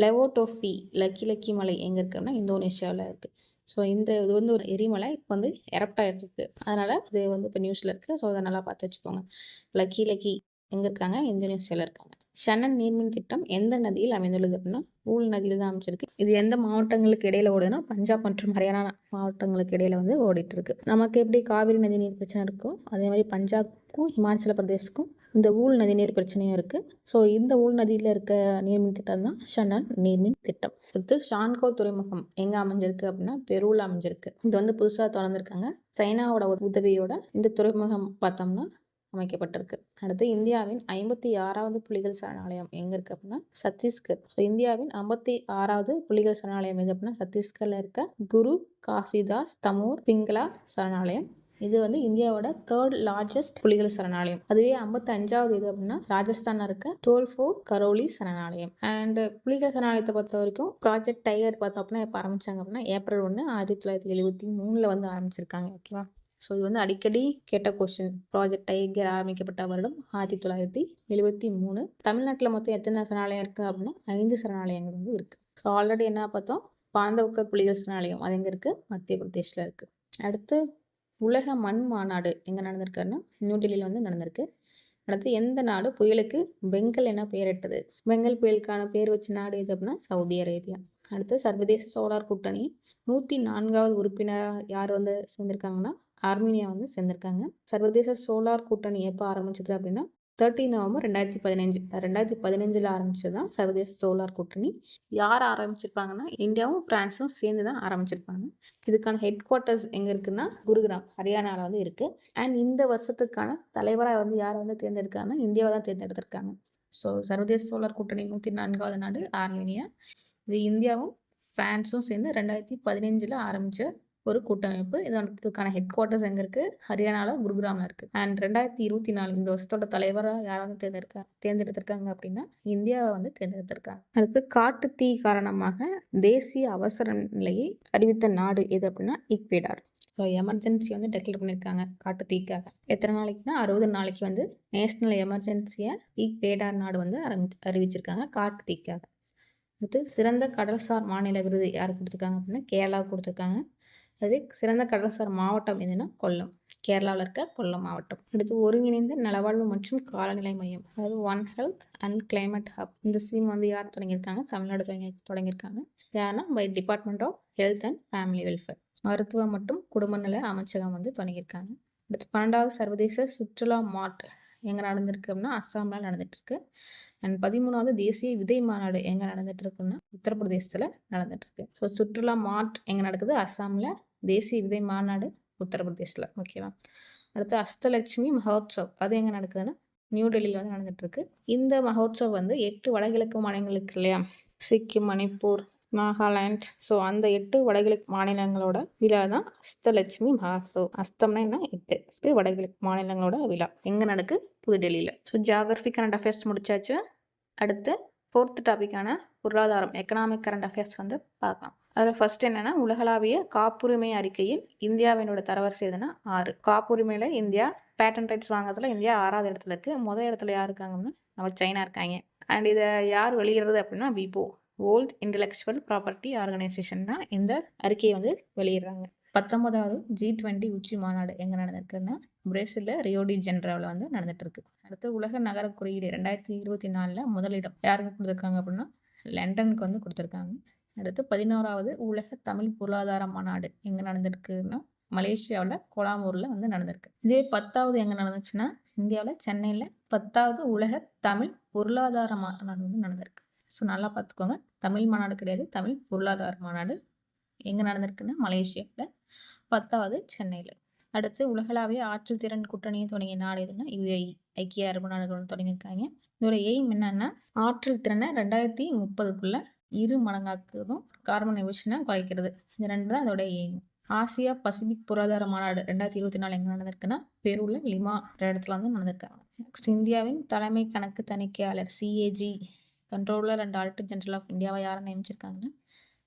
லெவோட்டோஃபி லக்கி மலை எங்கே இருக்குன்னா இந்தோனேஷியாவில் இருக்குது. ஸோ இது வந்து ஒரு எரிமலை இப்போ வந்து எரப்ட் ஆகிட்டு இருக்கு. அதனால் இது வந்து இப்போ நியூஸில் இருக்குது. ஸோ அதை நல்லா பார்த்து வச்சுக்கோங்க. லக்கி எங்கே இருக்காங்க? இந்தோனேஷியாவில் இருக்காங்க. ஷனன் நீர்மின் திட்டம் எந்த நதியில் அமைந்துள்ளது அப்படின்னா ஊல் நதியில் தான் அமைச்சிருக்கு. இது எந்த மாவட்டங்களுக்கு இடையில ஓடுதுன்னா பஞ்சாப் மற்றும் ஹரியானா மாவட்டங்களுக்கு இடையில வந்து ஓடிட்டு இருக்கு. நமக்கு எப்படி காவிரி நதி நீர் பிரச்சனை இருக்கோ அதே மாதிரி பஞ்சாப்க்கும் ஹிமாச்சல பிரதேஷ்க்கும் இந்த ஊல் நதிநீர் பிரச்சனையும் இருக்குது. ஸோ இந்த ஊல் நதியில் இருக்க நீர்மின் திட்டம் தான் ஷனன் நீர்மின் திட்டம். அடுத்து ஷான்கோ துறைமுகம் எங்கே அமைஞ்சிருக்கு அப்படின்னா பெருவில் அமைஞ்சிருக்கு. இது வந்து புதுசாக தொடர்ந்துருக்காங்க. சைனாவோட உதவியோட இந்த துறைமுகம் பார்த்தோம்னா அமைக்கப்பட்டிருக்கு. அடுத்து இந்தியாவின் 56வது புலிகள் சரணாலயம் எங்கே இருக்குது அப்படின்னா சத்தீஸ்கர். ஸோ இந்தியாவின் 56வது புலிகள் சரணாலயம் எது அப்படின்னா சத்தீஸ்கரில் இருக்க குரு காசிதாஸ் தமோர் பிங்களா சரணாலயம். இது வந்து இந்தியாவோட 3rd லார்ஜஸ்ட் புலிகள் சரணாலயம். அதுவே 55வது இது அப்படின்னா ராஜஸ்தான்ல இருக்க டோல்ஃபோர் கரோலி சரணாலயம். அண்ட் புலிகள் சரணாலயத்தை பொறுத்த வரைக்கும் ப்ராஜெக்ட் டைகர் பார்த்தோம் அப்படின்னா எப்போ ஆரம்பிச்சாங்க அப்படின்னா ஏப்ரல் 1, 1973 வந்து ஆரம்பிச்சிருக்காங்க. ஓகேவா. ஸோ இது வந்து அடிக்கடி கேட்ட கொஸ்டின். ப்ராஜெக்ட் டைகர் ஆரம்பிக்கப்பட்ட வருடம் 1973. தமிழ்நாட்டில் மொத்தம் எத்தனை சரணாலயம் இருக்குது அப்படின்னா 5 சரணாலயங்கள் வந்து இருக்குது. ஸோ ஆல்ரெடி என்ன பார்த்தோம், பாந்தவக்கர் புலிகள் சரணாலயம் அது எங்கே இருக்குது, மத்திய பிரதேஷில் இருக்குது. அடுத்து உலக மண் மாநாடு எங்கே நடந்திருக்குன்னா நியூ டெல்லியில் வந்து நடந்திருக்கு. அடுத்து எந்த நாடு புயலுக்கு பெங்கல் என பெயரிட்டது? பெங்கல் புயலுக்கான பேர் வச்ச நாடு எது அப்படின்னா சவுதி அரேபியா. அடுத்து சர்வதேச சோலார் கூட்டணி 104வது உறுப்பினராக யார் வந்து சேர்ந்திருக்காங்கன்னா ஆர்மீனியா வந்து சேர்ந்திருக்காங்க. சர்வதேச சோலார் கூட்டணி எப்போ ஆரம்பிச்சது அப்படின்னா 30 நவம்பர் 2015. 2015 ஆரம்பிச்சது தான் சர்வதேச சோலார் கூட்டணி. யார் ஆரம்பிச்சிருப்பாங்கன்னா இந்தியாவும் பிரான்ஸும் சேர்ந்து தான் ஆரம்பிச்சிருப்பாங்க. இதுக்கான ஹெட் குவார்ட்டர்ஸ் எங்கே இருக்குன்னா குருகிராம், ஹரியானாவில் வந்து இருக்குது. அண்ட் இந்த வருஷத்துக்கான தலைவராக வந்து யாரை வந்து தேர்ந்தெடுக்காங்கன்னா இந்தியாவை தான் தேர்ந்தெடுத்திருக்காங்க. ஸோ சர்வதேச சோலார் கூட்டணி 104வது நாடு ஆர்மீனியா. இது இந்தியாவும் பிரான்ஸும் சேர்ந்து 2015 ஆரம்பித்த ஒரு கூட்டமைப்பு. இதுக்கான ஹெட் குவார்ட்டர்ஸ் எங்கே இருக்குது, ஹரியானாவில் குருகிராமில் இருக்குது. அண்ட் 2024 இந்த வருஷத்தோட தலைவராக யாரை வந்து தேர்ந்தெடுத்திருக்காங்க அப்படின்னா இந்தியாவை வந்து தேர்ந்தெடுத்திருக்காங்க. அடுத்து காட்டு தீ காரணமாக தேசிய அவசர நிலையை அறிவித்த நாடு எது அப்படின்னா ஈக்வேடார். ஸோ எமர்ஜென்சி வந்து டெக்ளேர் பண்ணியிருக்காங்க காட்டு தீக்காக. எத்தனை நாளைக்குன்னா 60 நாளைக்கு வந்து நேஷ்னல் எமர்ஜென்சியை ஈக்வேடார் நாடு வந்து அறிவிச்சிருக்காங்க காட்டு தீக்காக. அடுத்து சிறந்த கடல்சார் மாநில விருது யாருக்கு கொடுத்துருக்காங்க அப்படின்னா கேரளாவுக்கு கொடுத்துருக்காங்க. அதுவே சிறந்த கடல்சார் மாவட்டம் எதுனா கொல்லம், கேரளாவில் இருக்க கொல்லம் மாவட்டம். அடுத்து ஒருங்கிணைந்த நலவாழ்வு மற்றும் காலநிலை மையம், அதாவது one health and climate hub. இந்த ஸ்கீம் வந்து யார் தொடங்கியிருக்காங்க, தமிழ்நாடு தொடங்கியிருக்காங்க. யாருன்னா by department of health and family welfare, மருத்துவ மற்றும் குடும்ப நல அமைச்சகம் வந்து தொடங்கியிருக்காங்க. அடுத்து 12வது சர்வதேச சுற்றுலா மார்ட் எங்கே நடந்திருக்கு அப்படின்னா அஸ்ஸாமில் நடந்துட்டுருக்கு. அண்ட் 13வது தேசிய விதை மாநாடு எங்கே நடந்துட்டுருக்குன்னா உத்தரப்பிரதேசத்தில் நடந்துட்டுருக்கு. ஸோ சுற்றுலா மார்ட் எங்கே நடக்குது, அஸ்ஸாமில். தேசிய விதை மாநாடு உத்தரப்பிரதேசில். ஓகேவா. அடுத்து அஷ்டலட்சுமி மகோத்சவ் அது எங்கே நடக்குதுன்னா நியூ டெல்லியில் வந்து நடந்துட்டுருக்கு. இந்த மகோத்சவ் வந்து 8 வடகிழக்கு மாநிலங்களுக்கு இல்லையா, சிக்கிம், மணிப்பூர், நாகாலாண்ட். ஸோ அந்த 8 வடகிழக்கு மாநிலங்களோட விழா தான் அஷ்டலட்சுமி மகோத்சவ். அஷ்டம்னா என்ன, 8 வடகிழக்கு மாநிலங்களோட விழா எங்கே நடக்கு, புதுடெல்லியில். ஸோ ஜியாகிரபி கரண்ட் அஃபேர்ஸ் முடிச்சாச்சு. அடுத்து 4th டாபிக்கான பொருளாதாரம் எக்கனாமிக் கரண்ட் அஃபேர்ஸ் வந்து பார்க்கலாம். அதில் ஃபர்ஸ்ட் என்னென்னா உலகளாவிய காப்புரிமை அறிக்கையில் இந்தியாவினோட தரவரிசை எதுனா 6. காப்புரிமையில் இந்தியா பேட்டன் ரைட்ஸ் வாங்குறதுல இந்தியா 6வது இடத்துல இருக்குது. முதல் இடத்துல யார் இருக்காங்கன்னா நம்ம சைனா இருக்காங்க. அண்ட் இதை யார் வெளியிடுறது அப்படின்னா விபோ, வேர்ல்ட் இன்டெலெக்சுவல் ப்ராப்பர்ட்டி ஆர்கனைசேஷன் தான் இந்த அறிக்கையை வந்து வெளியிடுறாங்க. 19வது G20 உச்சி மாநாடு எங்கே நடந்திருக்குன்னா பிரேசிலில் ரியோடி ஜென்ராவில் வந்து நடந்துட்டுருக்கு. அடுத்து உலக நகர குறியீடு 2024 முதலிடம் யாருக்கு கொடுத்துருக்காங்க அப்படின்னா லண்டனுக்கு வந்து கொடுத்துருக்காங்க. அடுத்து 11வது உலக தமிழ் பொருளாதார மாநாடு எங்கே நடந்திருக்குன்னா மலேசியாவில் கோலாலம்பூரில் வந்து நடந்திருக்கு. இதே 10வது எங்கே நடந்துச்சுன்னா இந்தியாவில் சென்னையில் 10வது உலக தமிழ் பொருளாதார மாநாடு வந்து நடந்திருக்கு. ஸோ நல்லா பார்த்துக்கோங்க, தமிழ் மாநாடு கிடையாது, தமிழ் பொருளாதார மாநாடு எங்கே நடந்திருக்குன்னா மலேசியாவில், 10வது சென்னையில். அடுத்து உலகளாவிய ஆற்றல் திறன் கூட்டணியை தொடங்கிய நாடு எதுன்னா UAE, ஐக்கிய அரபு நாடுகள் தொடங்கியிருக்காங்க. இதோட எய்ம் என்னன்னா ஆற்றல் திறனை 2030க்குள்ள 2 மடங்காக்குறதும் கார்பன் எமிஷனை குறைக்கிறது. இது 2 தான் அதோட எய்ம். ஆசியா பசிபிக் பொருளாதார மாநாடு 2024 எங்கே நடந்திருக்குன்னா பெருவில் லிமா இடத்துல வந்து நடந்திருக்காங்க. நெக்ஸ்ட் இந்தியாவின் தலைமை கணக்கு தணிக்கையாளர் CAG controller and auditor general of இந்தியாவை யாரை நியமிச்சிருக்காங்கன்னா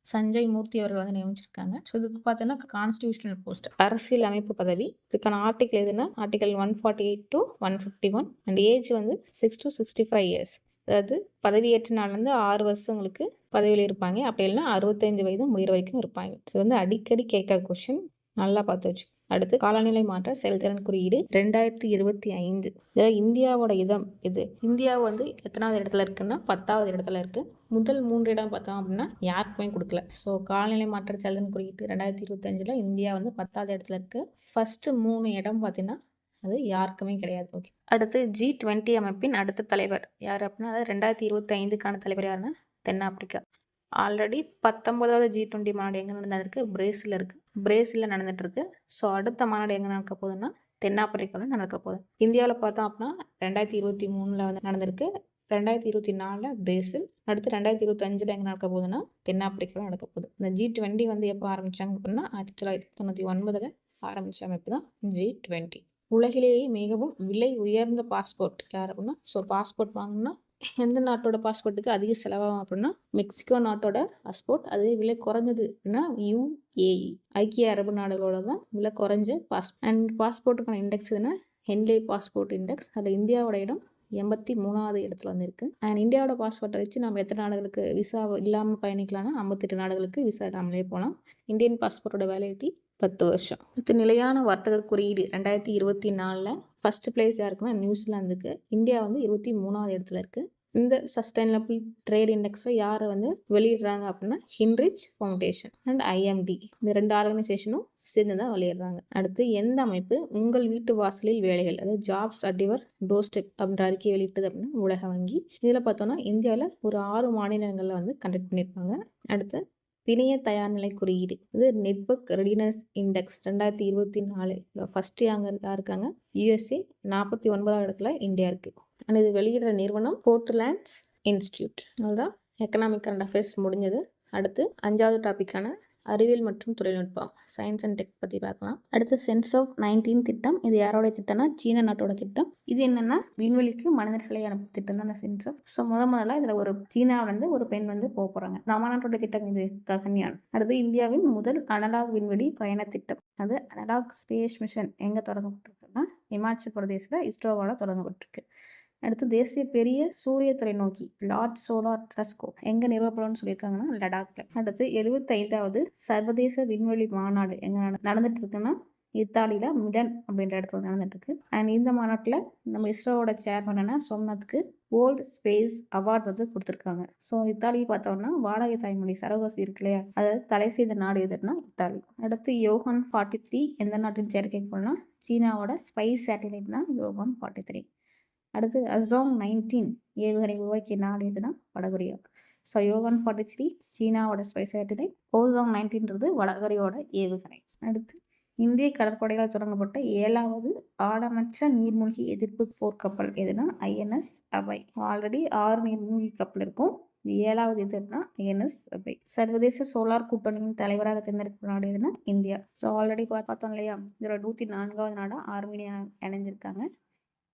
சஞ்சய் மூர்த்தி அவர்கள் வந்து நியமிச்சிருக்காங்க. ஸோ இதுக்கு பார்த்தோன்னா கான்ஸ்டியூஷனல் போஸ்ட், அரசியல் அமைப்பு பதவி. இதுக்கான ஆர்டிகல் எதுனா ஆர்டிகல் 148 to 151 அண்ட் ஏஜ் வந்து 6 to 65 years. அதாவது பதவியேற்ற நாள்லேருந்து 6 வருஷங்களுக்கு பதவியில் இருப்பாங்க. அப்படி இல்லைன்னா 65 வயது முடிகிற வரைக்கும் இருப்பாங்க. ஸோ வந்து அடிக்கடி கேட்குற கொஸ்டின், நல்லா பார்த்து வச்சு. அடுத்து காலநிலை மாற்ற செயல்திறன் குறியீடு 2025. இதில் இந்தியாவோட இதம் இது. இந்தியா வந்து எத்தனாவது இடத்துல இருக்குன்னா 10வது இடத்துல இருக்குது. முதல் 3 இடம் பார்த்தோம் அப்படின்னா யாருக்குமே கொடுக்கல. ஸோ காலநிலை மாற்ற செயல்திறன் குறியீடு 2025 இந்தியா வந்து 10வது இடத்துல இருக்குது. ஃபஸ்ட்டு 3 இடம் பார்த்தீங்கன்னா அது யாருக்குமே கிடையாது. ஓகே. அடுத்து G20 அமைப்பின் அடுத்த தலைவர் யார் அப்படின்னா அதாவது 2025க்கான தலைவர் யாருன்னா தென்னாப்பிரிக்கா. ஆல்ரெடி 19வது G20 மாநாடு எங்கே நடந்திருக்கு, பிரேசிலில் இருக்குது. பிரேசிலில் நடந்துகிட்ருக்கு. ஸோ அடுத்த மாநாடு எங்கே நடக்க போகுதுன்னா தென்னாப்பிரிக்காவில் நடக்க போகுது. இந்தியாவில் பார்த்தோம் அப்படின்னா 2023 வந்து நடந்திருக்கு. 2024 பிரேசில். அடுத்து 2025 எங்கே நடக்க போகுதுன்னா தென்னாப்பிரிக்காவில் நடக்க போகுது. இந்த G20 வந்து எப்போ ஆரம்பித்தாங்க அப்படின்னா 1999 ஆரம்பித்த அமைப்பு தான் G20. உலகிலேயே மிகவும் விலை உயர்ந்த பாஸ்போர்ட் யார் அப்படின்னா ஸோ பாஸ்போர்ட் வாங்கினா எந்த நாட்டோட பாஸ்போர்ட்டுக்கு அதிக செலவாகும் அப்படின்னா மெக்சிகோ நாட்டோட பாஸ்போர்ட். அதே விலை குறைஞ்சது அப்படின்னா UAE ஐக்கிய அரபு நாடுகளோட தான் விலை குறைஞ்ச அண்ட் பாஸ்போர்ட்டுக்கான இண்டெக்ஸ் எதுனா ஹென்லே பாஸ்போர்ட் இண்டெக்ஸ். அதில் இந்தியாவோட இடம் 83வது இடத்துல வந்து இருக்குது. அண்ட் இந்தியாவோட பாஸ்போர்ட்டை வச்சு நம்ம எத்தனை நாடுகளுக்கு விசா இல்லாமல் பயணிக்கலாம்னா 58 நாடுகளுக்கு விசா இல்லாமலே போகலாம். இந்தியன் பாஸ்போர்ட்டோட வேலிடிட்டி 10 வருஷம். அடுத்து நிலையான வர்த்தக குறியீடு 2024 ஃபர்ஸ்ட் பிளேஸ் யாருக்குன்னா நியூசிலாந்துக்கு. இந்தியா வந்து 23வது இடத்துல இருக்குது. இந்த சஸ்டைனபிள் ட்ரேட் இண்டெக்ஸை யார் வந்து வெளியிடுறாங்க அப்படின்னா ஹின்ரிச் ஃபவுண்டேஷன் அண்ட் IMD. இந்த 2 ஆர்கனைசேஷனும் சேர்ந்து தான் வெளியிடுறாங்க. அடுத்து எந்த அமைப்பு உங்கள் வீட்டு வாசலில் வேலைகள், அதாவது jobs at your door step அப்படின்ற அறிக்கையை வெளியிட்டது அப்படின்னா உலக வங்கி. இதில் பார்த்தோன்னா இந்தியாவில் ஒரு 6 மாநிலங்களில் வந்து கண்டக்ட் பண்ணியிருப்பாங்க. அடுத்து பிணைய தயார்நிலை குறியீடு, இது நெட்வொர்க் ரெடினஸ் இண்டெக்ஸ் 2024 ஃபர்ஸ்ட் யார் இருக்காங்க? USA. 49வது இடத்துல இந்தியா இருக்குது. அண்ட் இது வெளியிடுற நிறுவனம் போர்ட்லேண்ட்ஸ் இன்ஸ்டியூட். அதுதான் எக்கனாமிக் கரண்ட் அஃபேர்ஸ் முடிஞ்சது. அடுத்து 5வது டாப்பிக்கான அறிவியல் மற்றும் தொழில்நுட்பம், சயின்ஸ் அண்ட் டெக் பற்றி பார்க்கலாம். அடுத்து சென்ஸ் ஆஃப் 19 திட்டம். இது யாரோட திட்டம்னா சீன நாட்டோட திட்டம். இது என்னன்னா விண்வெளிக்கு மனிதர்களை அனுப்பும் திட்டம் தான் அந்த சென்ஸ் ஆஃப். ஸோ முதல்ல இதில் ஒரு சீனாவிலேருந்து ஒரு பெண் வந்து போக போகிறாங்க. நம்ம நாட்டோட திட்டம் இது ககன்யான். அடுத்து இந்தியாவின் முதல் அனலாக் விண்வெளி பயண திட்டம், அது அனலாக் ஸ்பேஸ் மிஷன் எங்கே தொடங்கப்பட்டிருக்குன்னா இமாச்சல் பிரதேசில் இஸ்ரோவால் தொடங்கப்பட்டிருக்கு. அடுத்து தேசிய பெரிய சூரிய தொலைநோக்கி லார்ஜ் சோலார் டெலஸ்கோப் எங்கே நிறுவப்படணும்னு சொல்லியிருக்காங்கன்னா லடாக்ல. அடுத்து 75வது சர்வதேச விண்வெளி மாநாடு எங்கே நடந்துட்டு இருக்குன்னா இத்தாலியில் மிலன் அப்படின்ற இடத்துல நடந்துட்டு இருக்கு. அண்ட் இந்த மாநாட்டில் நம்ம இஸ்ரோவோட சேர்மனா சோம்நாத்துக்கு வேர்ல்டு ஸ்பேஸ் அவார்டு வந்து கொடுத்துருக்காங்க. ஸோ இத்தாலியை பார்த்தோம்னா வாடகை தாய்மொழி சரகோசி இருக்கு இல்லையா, அதாவது தடை செய்த நாடு எதுனா இத்தாலி. அடுத்து யோகான் 43 எந்த நாட்டின் செயற்கைக்கோள்னா சீனாவோட ஸ்பைஸ் சேட்டிலைட் தான் யோகான் 43. அடுத்து அசாங் 19 ஏவுகணை உருவாக்கிய நாடு எதுனா வடகொரியா. ஸோ யோகான் 43 சீனாவோட ஸ்பைஸ் சேட்டிலைட், ஓசாங் 19ன்றது வடகொரியாவோட ஏவுகணை. அடுத்து இந்திய கடற்படையால் தொடங்கப்பட்ட 7வது ஆழமற்ற நீர்மூழ்கி எதிர்ப்பு போர்க்கப்பல் எதுனா INS அபை. ஆல்ரெடி 6 நீர்மூழ்கி கப்பல் இருக்கும். 7வது எதுனா INS அபை. சர்வதேச சோலார் கூட்டணியின் தலைவராக தேர்ந்தெடுக்கும் நாடு எதுனா இந்தியா. ஸோ ஆல்ரெடி பார்த்தோம் இல்லையா, இதோட 104வது நாடா ஆர்மீனியா இணைஞ்சிருக்காங்க.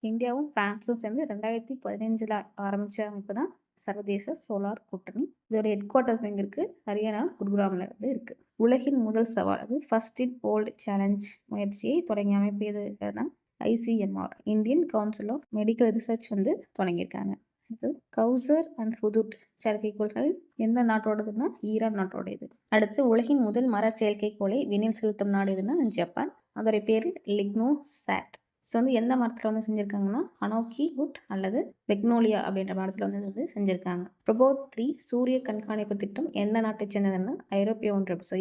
இந்தியாவும் பிரான்ஸும் சேர்ந்து 2015 ஆரம்பித்த அமைப்பு தான் சர்வதேச சோலார் கூட்டணி. இதோட ஹெட் குவார்ட்டர்ஸ் எங்கே இருக்குது? ஹரியானா குருகிராமில் இருந்து இருக்குது. உலகின் முதல் சவால், அது ஃபர்ஸ்ட் இன் வேர்ல்டு சேலஞ்ச் முயற்சியை தொடங்கிய அமைப்பு எதுனா ICMR, Indian council of medical research வந்து தொடங்கியிருக்காங்க. அடுத்து கௌசர் அண்ட் ஹுதுட் செயற்கைக்கோள்கள் எந்த நாட்டோடதுன்னா ஈரான் நாட்டோடையது. அடுத்து உலகின் முதல் மர செயற்கைக்கோளை விண்ணில் செலுத்தும் நாடு எதுனா ஜப்பான். அதோடைய பேர் லிக்னோ சாட். ஸோ வந்து எந்த மரத்தில் வந்து செஞ்சுருக்காங்கன்னா அனோக்கி வுட் அல்லது பெக்னோலியா அப்படின்ற மரத்தில் வந்து செஞ்சுருக்காங்க. ப்ரொபோத் 3 சூரிய கண்காணிப்பு திட்டம் எந்த நாட்டை சேர்ந்ததுன்னா ஐரோப்பிய ஒன்றியம். ஸோ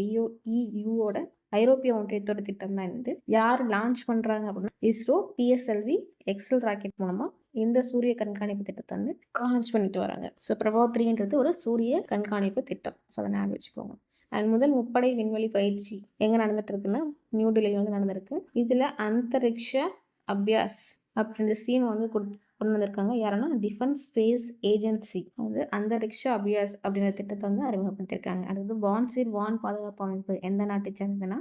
EUவோட ஐரோப்பிய ஒன்றியத்தோட திட்டம் தான் இது. யார் லான்ச் பண்ணுறாங்க அப்படின்னா இஸ்ரோ PSLV எக்ஸல் ராக்கெட் மூலமாக இந்த சூரிய கண்காணிப்பு திட்டத்தை வந்து லான்ச் பண்ணிட்டு வராங்க. ஸோ ப்ரொபோத் 3ன்றது ஒரு சூரிய கண்காணிப்பு திட்டம். ஸோ அதை ஞாபகம் வச்சுக்கோங்க. அண்ட் முதல் முப்படை விண்வெளி பயிற்சி எங்கே நடந்துட்டு இருக்குன்னா நியூ டெல்லியில் வந்து நடந்திருக்கு. இதில் அந்தரிக்ஷ அபியாஸ் அப்படின்ற சீன் வந்து கொண்டு வந்திருக்காங்க. யாருன்னா டிஃபென்ஸ் ஸ்பேஸ் ஏஜென்சி வந்து அந்தரிக்ஷ அபியாஸ் அப்படின்ற திட்டத்தை வந்து அறிமுகப்படுத்தியிருக்காங்க. அடுத்தது பான்சீர் வான் பாதுகாப்பு அமைப்பு எந்த நாட்டை சேர்ந்ததுன்னா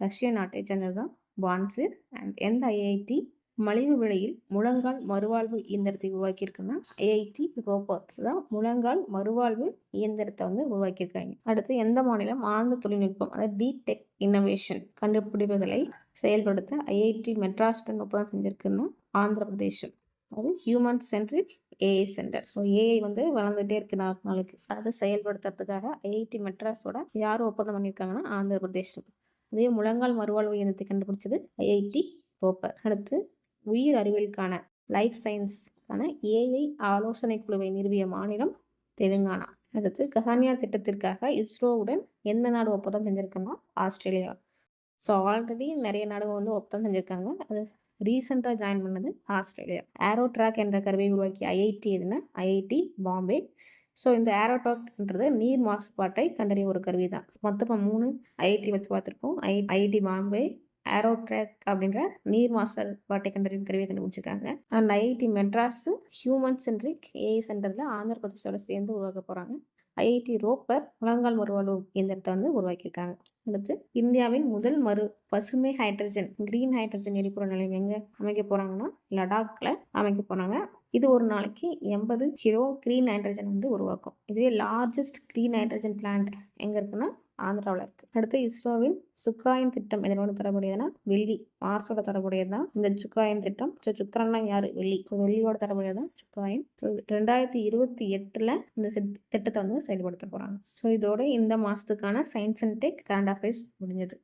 ரஷ்ய நாட்டை சேர்ந்தது தான் பான்சீர். அண்ட் எந்த IIT மலிவு விலையில் முழங்கால் மறுவாழ்வு இயந்திரத்தை உருவாக்கியிருக்குன்னா IIT ரோப்பர் தான் முழங்கால் மறுவாழ்வு இயந்திரத்தை வந்து உருவாக்கியிருக்காங்க. அடுத்து எந்த மாநிலம் ஆழ்ந்த தொழில்நுட்பம், அதாவது டீப் டெக் இன்னோவேஷன் கண்டுபிடிப்புகளை செயல்படுத்த IIT மெட்ராஸுடன் ஒப்பந்தம் செஞ்சிருக்குன்னா ஆந்திர பிரதேசம். அது human centric AI centre. AI வந்து வளர்ந்துகிட்டே இருக்கு நாளுக்கு. அதை செயல்படுத்துறதுக்காக IIT மெட்ராஸோட யார் ஒப்பந்தம் பண்ணியிருக்காங்கன்னா ஆந்திர பிரதேசம். அதே முழங்கால் மறுவாழ்வு இயந்திரத்தை கண்டுபிடிச்சது IIT ரோப்பர். அடுத்து உயிர் அறிவியலுக்கான லைஃப் சயின்ஸ்க்கான AI ஆலோசனை குழுவை நிறுவிய மாநிலம் தெலுங்கானா. அடுத்து ககன்யான் திட்டத்திற்காக இஸ்ரோவுடன் எந்த நாடு ஒப்பந்தம் செஞ்சிருக்குன்னா ஆஸ்திரேலியா. ஸோ ஆல்ரெடி நிறைய நாடுகள் வந்து ஒப்பந்தம் செஞ்சுருக்காங்க. அது ரீசெண்டாக ஜாயின் பண்ணது ஆஸ்திரேலியா. ஏரோ ட்ராக் என்ற கருவியை உருவாக்கிய IIT எதுனா IIT பாம்பே. ஸோ இந்த ஏரோ ட்ராக்ன்றது நீர் மாசுபாட்டை கண்டறிய ஒரு கருவி தான். மொத்தமாக 3 IIT வச்சு பார்த்துருக்கோம். IIT பாம்பே ஏரோ ட்ராக் அப்படின்ற நீர் மாசுபாட்டை கண்டறியும் கருவியை கண்டுபிடிச்சிருக்காங்க. And IIT Madras human centric AI சென்டரில் ஆந்திர பிரதேசோட சேர்ந்து உருவாக்க போகிறாங்க. IIT ரோப்பர் முழங்கால் மறுவாழ்வு இயந்திரத்தை வந்து உருவாக்கியிருக்காங்க. அடுத்து இந்தியாவின் முதல் பசுமை ஹைட்ரஜன் கிரீன் ஹைட்ரஜன் எரிபொருள் நிலையம் எங்கே அமைக்க போகிறாங்கன்னா லடாக்ல அமைக்க போகிறாங்க. இது ஒரு நாளைக்கு 80 கிலோ கிரீன் ஹைட்ரஜன் உருவாக்கும். இதுவே லார்ஜஸ்ட் கிரீன் ஹைட்ரஜன் பிளான்ட் எங்கே இருக்குன்னா ஆந்திராவில் இருக்குது. அடுத்து இஸ்ரோவின் சுக்ராயன் திட்டம் இதனோட தொடர்புடையதுன்னா வெள்ளி, மார்ஸோட தொடர்புடையது தான் இந்த சுக்ராயன் திட்டம். ஸோ சுக்ரன்னா யார்? வெள்ளி. வெள்ளியோட தொடர்புடையது தான் சுக்ராயன். 2028 இந்த திட்டத்தை செயல்படுத்த போகிறாங்க. ஸோ இதோட இந்த மாதத்துக்கான science and tech current affairs முடிஞ்சது.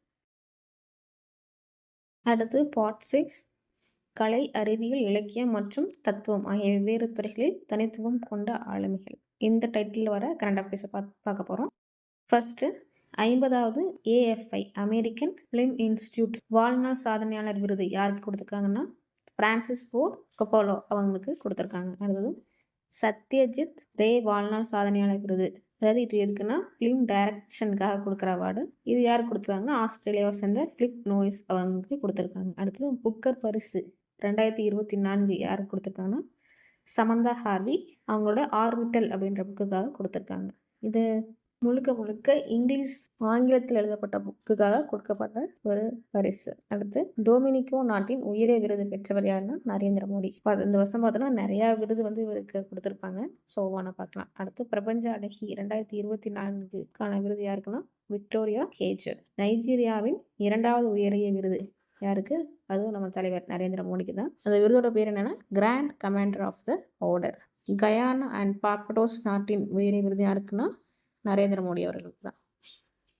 அடுத்து பார்ட் 6 கலை, அறிவியல், இலக்கியம் மற்றும் தத்துவம் ஆகிய வெவ்வேறு துறைகளில் தனித்துவம் கொண்ட ஆளுமைகள். இந்த டைட்டில் வர கரண்ட் அஃபேர்ஸை பார்க்க போகிறோம். ஃபர்ஸ்ட்டு 50வது AFI அமெரிக்கன் ஃபிலிம் இன்ஸ்டிடியூட் வாழ்நாள் சாதனையாளர் விருது யாருக்கு கொடுத்துருக்காங்கன்னா பிரான்சிஸ் ஃபோர்ட் கொப்போலா அவங்களுக்கு கொடுத்துருக்காங்க. அடுத்தது சத்யஜித் ரே வாழ்நாள் சாதனையாளர் விருது, அதாவது இது எதுக்குன்னா ஃபிலிம் டைரக்ஷனுக்காக கொடுக்குற அவார்டு. இது யாருக்கு கொடுத்துருக்காங்கன்னா ஆஸ்திரேலியாவை சேர்ந்த ஃபிலிப் நோயிஸ் அவங்களுக்கு கொடுத்துருக்காங்க. அடுத்தது புக்கர் பரிசு 2024 யாருக்கு கொடுத்துருக்காங்கன்னா சமந்தா ஹார்வி அவங்களோட ஆர்பிட்டல் அப்படின்ற புக்குக்காக கொடுத்துருக்காங்க. இது முழுக்க இங்கிலீஷ் ஆங்கிலத்தில் எழுதப்பட்ட புக்குக்காக கொடுக்கப்பட்ட ஒரு பரிசு. அடுத்து டொமினிகோ நாட்டின் உயரிய விருது பெற்றவர் யாருன்னா நரேந்திர மோடி. இந்த வருஷம் பார்த்தோன்னா நிறையா விருது இவருக்கு கொடுத்துருப்பாங்க. ஸோ ஒவ்வொன்றா பார்க்கலாம். அடுத்து பிரபஞ்ச அழகி 2024க்கான விருது யாருக்குன்னா விக்டோரியா கேஜர். நைஜீரியாவின் 2வது உயரிய விருது யாருக்கு? அதுவும் நம்ம தலைவர் நரேந்திர மோடிக்கு தான். அந்த விருதோட பேர் என்னன்னா grand commander of the order. Guyana and Barbados நாட்டின் உயரிய விருது யாருக்குன்னா நரேந்திர மோடி அவர்களுக்கு தான்.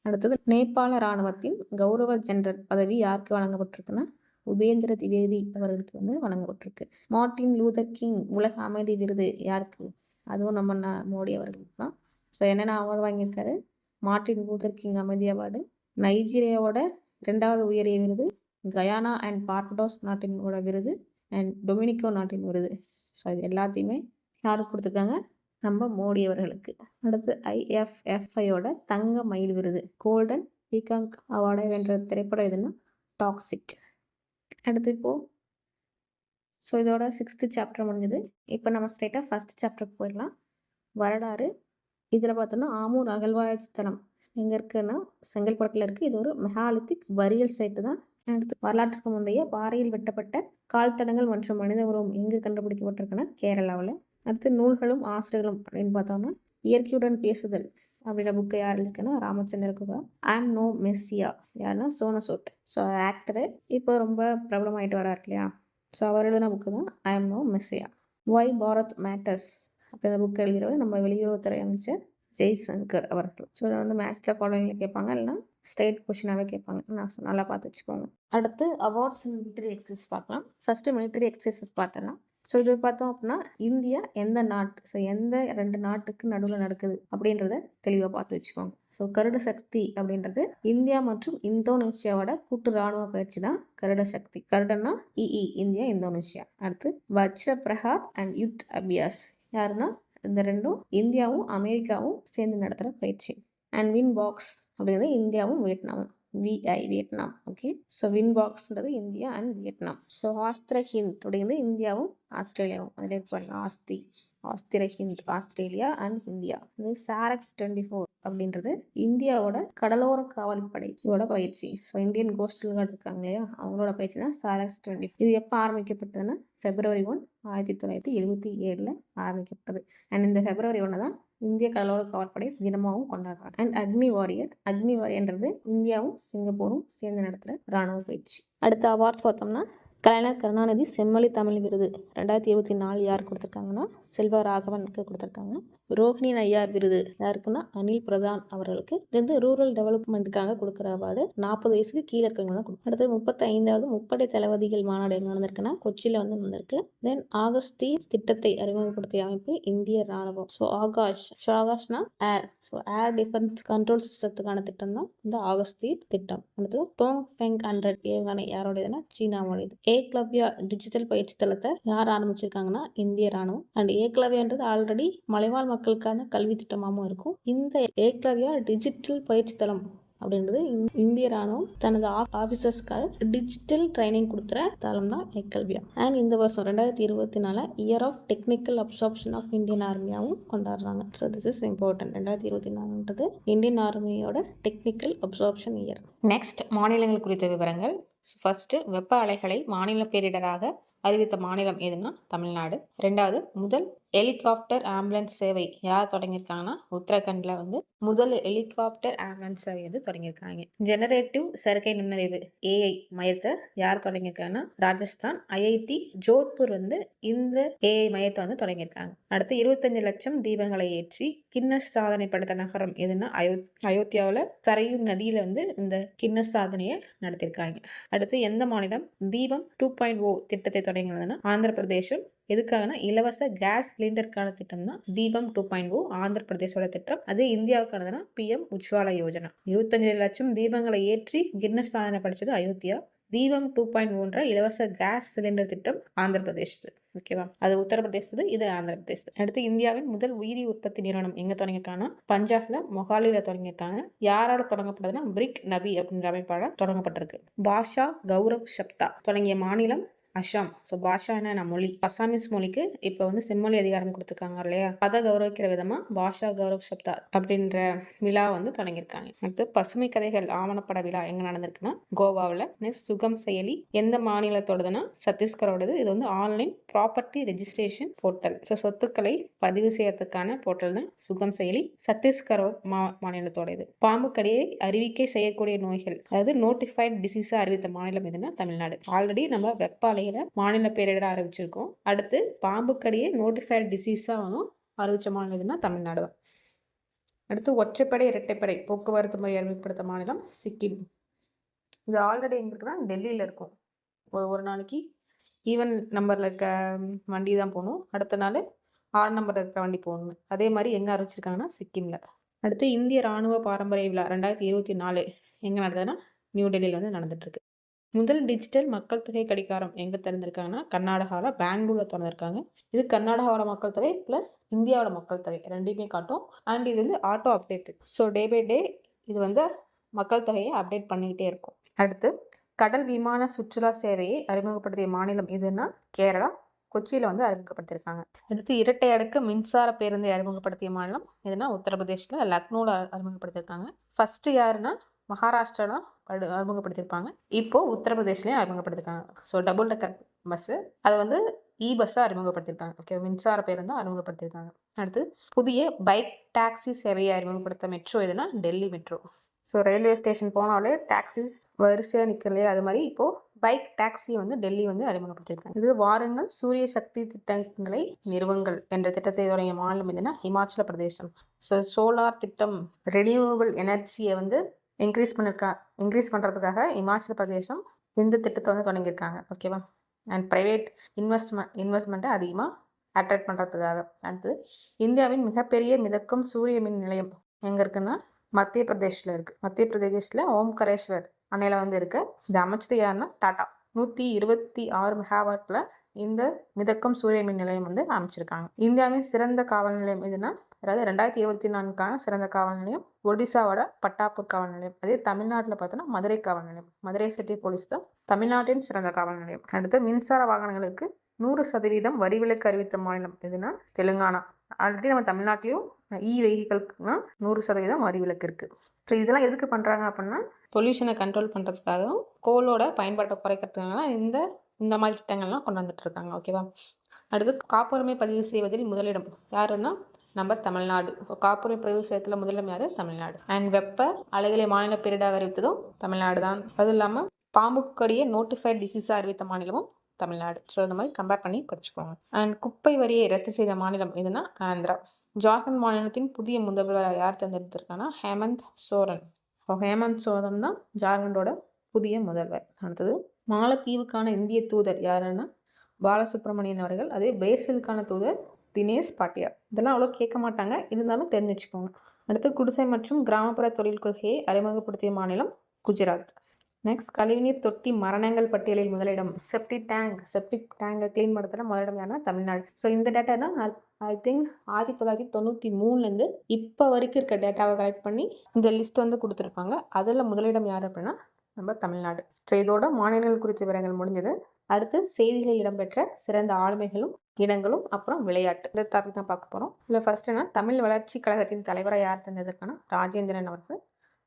அடுத்தது நேபாள இராணுவத்தின் கௌரவ ஜெனரல் பதவி யாருக்கு வழங்கப்பட்டிருக்குன்னா உபேந்திர திவேதி அவர்களுக்கு வழங்கப்பட்டிருக்கு. மார்ட்டின் லூதர் கிங் உலக அமைதி விருது யாருக்கு? அதுவும் நம்ம மோடி அவர்களுக்கு தான். ஸோ என்னென்ன அவார்டு வாங்கியிருக்காரு? மார்ட்டின் லூதர் கிங் அமைதி அவார்டு, நைஜீரியாவோட 2வது உயரிய விருது, கயானா அண்ட் பார்படோஸ் நாட்டினோட விருது, அண்ட் டொமினிகோ நாட்டின் விருது. ஸோ இது எல்லாத்தையுமே யாருக்கு கொடுத்துருக்காங்க? நம்ம மோடி அவர்களுக்கு. அடுத்து IFFIயோட தங்க மயில் விருது, கோல்டன் பீகாக் அவார்டை வென்ற திரைப்படம் எதுன்னா டாக்ஸிக். அடுத்து ஸோ இதோட 6th சாப்டர் முடிஞ்சது. இப்போ நம்ம ஸ்ட்ரைட்டாக ஃபர்ஸ்ட் சாப்டருக்கு போயிடலாம். வரலாறு. இதில் பார்த்தோன்னா ஆமூர் அகழ்வாராய்ச்சி தளம் எங்கே இருக்குன்னா செங்கல்பட்டில் இருக்குது. இது ஒரு மெகாலித்திக் வரியல் சைட்டு தான். அடுத்து வரலாற்றுக்கு முந்தைய பாறையில் வெட்டப்பட்ட கால்தடங்கள் மற்றும் மனித உருவம் எங்கே கண்டுபிடிக்கப்பட்டிருக்குன்னா கேரளாவில். அடுத்து நூல்களும் ஆசிரியர்களும் அப்படின்னு பார்த்தோம்னா இயற்கையுடன் பேசுதல் அப்படின்ற புக்கை யார் இருக்குன்னா Ramachandra Guha. I'm no messiah யாருன்னா சோனசோட். ஸோ ஆக்டரு இப்போ ரொம்ப பிரபலமாயிட்டு வராரு இல்லையா? ஸோ அவர் எழுதின புக்கு தான் I'm no messiah. Why Bharat matters அப்படின்ற புக் எழுதுகிறவர் நம்ம வெளியுறவுத்துறை அமைச்சர் ஜெய்சங்கர் அவர்கள். ஸோ இதை மேட்ச்சில் ஃபாலோவிங்கில் கேட்பாங்க, இல்லைன்னா ஸ்ட்ரெயிட் கொஷினாகவே கேட்பாங்க. நான் நல்லா பார்த்து வச்சுக்கோங்க. அடுத்து அவார்ட்ஸ் அண்ட் மிலிட்டரி எக்ஸசைஸ் பார்க்கலாம். ஃபர்ஸ்ட் மிலிட்டரி எக்ஸசைசஸ் பார்த்தலாம். ஸோ இது பார்த்தோம் அப்படின்னா இந்தியா எந்த நாட்டு, ஸோ எந்த 2 நாட்டுக்கு நடுவில் நடக்குது அப்படின்றத தெளிவாக பார்த்து வச்சுக்கோங்க. ஸோ கருட சக்தி அப்படின்றது இந்தியா மற்றும் இந்தோனேஷியாவோட கூட்டு இராணுவ பயிற்சி தான் கருட சக்தி. கருடன்னா இந்தியா இந்தோனேஷியா. அடுத்து வஜ்ர பிரஹார் அண்ட் யுத் அபியாஸ் யாருன்னா இந்த 2ம் இந்தியாவும் அமெரிக்காவும் சேர்ந்து நடத்துகிற பயிற்சி. அண்ட் வின் பாக்ஸ் அப்படிங்கிறது இந்தியாவும் வியட்நாமும், VI வியட்நாம். ஓகே, ஸோ வின் பாக்ஸ்ன்றது India and Vietnam. So AustraHind அப்படிங்கிறது இந்தியாவும் ஆஸ்திரேலியாவும். அதில் பாருங்க AustraHind Australia and India. இது சாரக்ஸ் 24 அப்படின்றது இந்தியாவோட கடலோர காவல்படையோட பயிற்சி. ஸோ இந்தியன் கோஸ்டல் கார்டு இருக்காங்க இல்லையா, அவங்களோட பயிற்சி தான் சாரக்ஸ் 24. இது எப்போ ஆரம்பிக்கப்பட்டதுன்னா February 1, 1977 ஆரம்பிக்கப்பட்டது. அண்ட் இந்த February 1 தான் இந்திய கடலோர காவல்படை தினமாகவும் கொண்டாடுறாங்க. அண்ட் அக்னி வாரியன்றது இந்தியாவும் சிங்கப்பூரும் சேர்ந்து நடத்துகிற இராணுவ பயிற்சி. அடுத்த அவார்ட்ஸ் பார்த்தோம்னா கலைஞர் கருணாநிதி செம்மொழி தமிழ் விருது 2024 யார் கொடுத்துருக்காங்கன்னா செல்வராகவனுக்கு கொடுத்துருக்காங்க. ரோஹிணி நய்யார் விருது யாருக்குன்னா அனில் பிரதான் அவர்களுக்கு. இது ரூரல் டெவலப்மெண்ட்டுக்காக கொடுக்குற அவார்டு. 40 வயசுக்கு கீழே இருக்கவங்க தான் கொடுக்கும். அடுத்து 35வது முப்படை தளபதிகள் மாநாடு எங்கே நடந்திருக்குன்னா கொச்சியில் நடந்திருக்கு. தென் ஆகஸ்தீர் திட்டத்தை அறிமுகப்படுத்திய அமைப்பு இந்திய ராணுவம். ஸோ ஆகாஷ்னா ஏர். ஸோ ஏர் டிஃபென்ஸ் கண்ட்ரோல் சிஸ்டத்துக்கான திட்டம் தான் இந்த ஆகஸ்தீர் திட்டம். அடுத்து டோங் ஃபெங் 100 ஏவுகணை யாரோடையதுன்னா சீனாவோடையது. ஏக்லவ்யா டிஜிட்டல் பயிற்சி தளத்தை யார் ஆரம்பிச்சிருக்காங்கன்னா இந்திய ராணுவம். அண்ட் ஏக்லவ்யான்றது ஆல்ரெடி மலைவாழ் மக்களுக்கான கல்வி திட்டமாகவும் இருக்கும். இந்த ஏக்லவ்யா டிஜிட்டல் பயிற்சி தளம் அப்படின்றது இந்திய ராணுவம் தனது ஆஃபீஸர்ஸ்க்காக டிஜிட்டல் ட்ரைனிங் கொடுக்குற தளம் தான் எக்கல்வியா. அண்ட் இந்த வருஷம் 2024 year of technical absorption of Indian ஆர்மியாவும் கொண்டாடுறாங்க. So this is important. 2024ன்றது இந்தியன் ஆர்மியோட டெக்னிக்கல் அப்சார்ப்ஷன் இயர். நெக்ஸ்ட், மாநிலங்கள் குறித்த விவரங்கள். ஃபர்ஸ்ட், வெப்ப அலைகளை மாநில பேரிடராக அறிவித்த மாநிலம் எதுனா தமிழ்நாடு. ரெண்டாவது, முதல் ஹெலிகாப்டர் ஆம்புலன்ஸ் சேவை யார் தொடங்கியிருக்காங்கன்னா உத்தரகண்ட்ல வந்து முதல் ஹெலிகாப்டர் ஆம்புலன்ஸ் சேவை வந்து தொடங்கியிருக்காங்க. ஜெனரேட்டிவ் செயற்கை நுண்ணறிவு ஏஐ மையத்தை யார் தொடங்கியிருக்காங்கன்னா ராஜஸ்தான். ஐஐடி ஜோத்பூர் வந்து இந்த ஏஐ மையத்தை வந்து தொடங்கியிருக்காங்க. அடுத்து 25 லட்சம் தீபங்களை ஏற்றி கின்னஸ் சாதனை படைத்த நகரம் எதுனா அயோத்தியாவில் சரையூ நதியில வந்து இந்த கின்னஸ் சாதனையை நடத்தியிருக்காங்க. அடுத்து, எந்த மாநிலம் தீபம் 2.0 திட்டத்தை தொடங்கினதுன்னா ஆந்திர பிரதேசம். எதுக்காகனா இலவச கேஸ் சிலிண்டருக்கான திட்டம் தான் தீபம் 2.0 ஆந்திர பிரதேசோட திட்டம். அது இந்தியாவுக்கானதுன்னா PM உஜ்வாலா யோஜனா. 25 லட்சம் தீபங்களை ஏற்றி கின்னஸ் சாதனை படிச்சது அயோத்தியா. தீபம் 2.0 இலவச கேஸ் சிலிண்டர் திட்டம் ஆந்திர பிரதேசத்து. ஓகேவா, அது உத்தரப்பிரதேசத்து, இது ஆந்திர பிரதேசத்து. அடுத்து, இந்தியாவின் முதல் உயிரி உற்பத்தி நிறுவனம் எங்க தொடங்கியிருக்காங்கன்னா பஞ்சாப்ல மொஹாலியில தொடங்கியிருக்காங்க. யாரால தொடங்கப்பட்டதுன்னா பிரிக் நபி அப்படின்ற அமைப்பால தொடங்கப்பட்டிருக்கு. பாஷா கௌரவ் சப்தா தொடங்கிய மாநிலம் அசாம். ஸோ பாஷா என்ன மொழி, அசாமீஸ் மொழிக்கு இப்போ வந்து செம்மொழி அதிகாரம் கொடுத்துருக்காங்க இல்லையா, அதை கௌரவிக்கிற விதமா பாஷா கௌரவ் சப்தா அப்படின்ற விழா வந்து தொடங்கியிருக்காங்க. அடுத்து, பசுமை கதைகள் ஆவணப்பட விழா எங்க நடந்திருக்குன்னா கோவாவில். நெக்ஸ்ட், சுகம் செயலி எந்த மாநிலத்தோடதுன்னா சத்தீஸ்கரோடது. இது வந்து online property registration portal. So சொத்துக்களை பதிவு செய்யறதுக்கான போர்ட்டல் தான் சுகம் செயலி. சத்தீஸ்கர் மாநிலத்தோட இது. பாம்பு கடியை அறிவிக்கை செய்யக்கூடிய நோய்கள், அதாவது நோட்டிஃபைட் டிசீஸா அறிவித்த மாநிலம் எதுன்னா தமிழ்நாடு. ஆல்ரெடி நம்ம வெப்பாலை மாநில பேரிடர் அறிவிச்சிருக்கோம். அடுத்து, பாம்பு கடியை நோட்டிஃபைட் டிசீஸாகவும் அறிவிச்ச மாநிலம் எதுனா தமிழ்நாடு தான். அடுத்து, ஒற்றைப்படை இரட்டைப்படை போக்குவரத்து முறை அறிமுகப்படுத்த மாநிலம் சிக்கிம். இது ஆல்ரெடி எங்க இருக்குன்னா டெல்லியில் இருக்கும். ஒரு நாளைக்கு ஈவன் நம்பர்ல இருக்க வண்டி தான் போகணும், அடுத்த நாள் 6 நம்பர் இருக்க வண்டி போகணும். அதே மாதிரி எங்க அறிவிச்சிருக்காங்கன்னா சிக்கிம்ல. அடுத்து, இந்திய ராணுவ பாரம்பரிய விழா 2024 எங்க நடந்ததுன்னா நியூ டெல்லியில் வந்து நடந்துட்டு இருக்கு. முதல் டிஜிட்டல் மக்கள் தொகை கடிகாரம் எங்கே திறந்திருக்காங்கன்னா கர்நாடகாவில் பெங்களூரில் திறந்திருக்காங்க. இது கர்நாடகாவோட மக்கள் தொகை ப்ளஸ் இந்தியாவோட மக்கள் தொகை ரெண்டையுமே காட்டும். அண்ட் இது வந்து auto updated. So day by day இது வந்து மக்கள் தொகையை அப்டேட் பண்ணிக்கிட்டே இருக்கும். அடுத்து, கடல் விமான சுற்றுலா சேவையை அறிமுகப்படுத்திய மாநிலம் எதுன்னா கேரளா. கொச்சியில் வந்து அறிமுகப்படுத்தியிருக்காங்க. அடுத்து, இரட்டை அடுக்கு மின்சார பேருந்தை அறிமுகப்படுத்திய மாநிலம் எதுனா உத்தரப்பிரதேசில் லக்னோவில் அறிமுகப்படுத்தியிருக்காங்க. ஃபர்ஸ்ட் யாருன்னா மகாராஷ்டிரா அறிமுகப்படுத்தியிருப்பாங்க. இப்போ உத்தரப்பிரதேஷ்லேயும் அறிமுகப்படுத்திருக்காங்க. ஸோ டபுள் டெக்கர் பஸ்ஸு அதை வந்து பஸ்ஸாக அறிமுகப்படுத்தியிருக்காங்க. ஓகே, மின்சார பேருந்தை அறிமுகப்படுத்தியிருக்காங்க. அடுத்து, புதிய பைக் டாக்ஸி சேவையை அறிமுகப்படுத்த மெட்ரோ எதுனா Delhi metro. So railway station போனாலே டாக்ஸிஸ் வரிசையாக நிற்கலையே, அது மாதிரி இப்போது பைக் டாக்ஸியை வந்து டெல்லி வந்து அறிமுகப்படுத்தியிருக்காங்க. இது வாருங்கள் சூரிய சக்தி திட்டங்களை நிறுவுங்கள் என்ற திட்டத்தை தொடங்கிய மாநிலம் எதுனா ஹிமாச்சல பிரதேசம். ஸோ சோலார் திட்டம் ரெனியூவபிள் எனர்ஜியை வந்து இன்க்ரீஸ் பண்ணுறதுக்காக இமாச்சல பிரதேசம் இந்த திட்டத்தை வந்து தொடங்கியிருக்காங்க. ஓகேவா, அண்ட் ப்ரைவேட் இன்வெஸ்ட்மெண்ட்டை அதிகமாக அட்ராக்ட் பண்ணுறதுக்காக. அடுத்து, இந்தியாவின் மிகப்பெரிய மிதக்கும் சூரிய மின் நிலையம் எங்கே இருக்குன்னா மத்திய பிரதேஷில் இருக்குது. மத்திய பிரதேஷில் ஓம்கரேஸ்வர் அணையில் வந்து இருக்குது. இது அமைச்சது யாருன்னா டாடா. 126 மெகாவாட்டில் இந்த மிதக்கும் சூரிய மின் நிலையம் வந்து அமைச்சிருக்காங்க. இந்தியாவின் சிறந்த காவல் நிலையம் எதுனா, அதாவது 2024 சிறந்த காவல் நிலையம் ஒடிசாவோட பட்டாப்பூர் காவல் நிலையம். அதே தமிழ்நாட்டில் பார்த்தோன்னா மதுரை காவல் நிலையம். மதுரை சிட்டி போலீஸ் தான் தமிழ்நாட்டின் சிறந்த காவல் நிலையம். அடுத்து, மின்சார வாகனங்களுக்கு 100% வரி விலக்கு அறிவித்த மாநிலம் எதுனா தெலுங்கானா. ஆல்ரெடி நம்ம தமிழ்நாட்டிலையும் வெஹிக்கல்க்குனா 100% வரி விலக்கு இருக்குது. ஸோ இதெல்லாம் எதுக்கு பண்ணுறாங்க அப்படின்னா பொல்யூஷனை கண்ட்ரோல் பண்ணுறதுக்காகவும் கோலோட பயன்பாட்டை குறைக்கிறதுக்காக இந்த மாதிரி திட்டங்கள்லாம் கொண்டு வந்துட்டு இருக்காங்க. ஓகேவா, அடுத்து, காப்புரிமை பதிவு செய்வதில் முதலிடம் யாருன்னா நம்ம தமிழ்நாடு. காப்புரிமை பதிவு செய்யறதுல முதலிடம் யாரு? தமிழ்நாடு. அண்ட் வெப்ப அலைகளை மாநில பேரிடராக அறிவித்ததும் தமிழ்நாடு தான். அதுவும் இல்லாமல் பாம்புக்கடியை நோட்டிஃபைட் டிசீஸாக அறிவித்த மாநிலமும் தமிழ்நாடு. ஸோ இந்த மாதிரி கம்பேர் பண்ணி படிச்சுக்கோங்க. அண்ட் குப்பை வரியை ரத்து செய்த மாநிலம் எதுனா ஆந்திரா. ஜார்க்கண்ட் மாநிலத்தின் புதிய முதல்வராக யார் தேர்ந்தெடுத்திருக்காங்கன்னா ஹேமந்த் சோரன். ஹேமந்த் சோரன் தான் ஜார்க்கண்டோட புதிய முதல்வர். அடுத்தது, மாலத்தீவுக்கான இந்திய தூதர் யாருன்னா பாலசுப்ரமணியன் அவர்கள். அதே பிரேசிலுக்கான தூதர் தினேஷ் பாட்டியா. இதெல்லாம் அவ்வளோ கேட்க மாட்டாங்க, இருந்தாலும் தெரிஞ்சு வச்சுக்கோங்க. அடுத்து, குடிசை மற்றும் கிராமப்புற தொழில் கொள்கையை அறிமுகப்படுத்திய மாநிலம் குஜராத். நெக்ஸ்ட், கழிவுநீர் தொட்டி மரணங்கள் பட்டியலில் முதலிடம் செப்டிக் டேங்கை க்ளீன் பண்ணுறதுல முதலிடம் யாருன்னா தமிழ்நாடு. ஸோ இந்த டேட்டா தான் ஐ திங்க் 1993லேருந்து இப்போ வரைக்கும் இருக்க டேட்டாவை கலெக்ட் பண்ணி இந்த லிஸ்ட் வந்து கொடுத்துருப்பாங்க. அதில் முதலிடம் யார் அப்படின்னா நம்ம தமிழ்நாடு. ஸோ இதோட மாநிலங்கள் குறித்த விவரங்கள் முடிஞ்சது. அடுத்து செய்திகளில் இடம்பெற்ற சிறந்த ஆளுமைகளும் இனங்களும் அப்புறம் விளையாட்டு இந்த டாபிக் தான் பார்க்க போகிறோம். இல்லை ஃபர்ஸ்ட் என்ன, தமிழ் வளர்ச்சி கழகத்தின் தலைவராக யார் தேர்ந்தெடுக்கானா ராஜேந்திரன் அவர்கள்.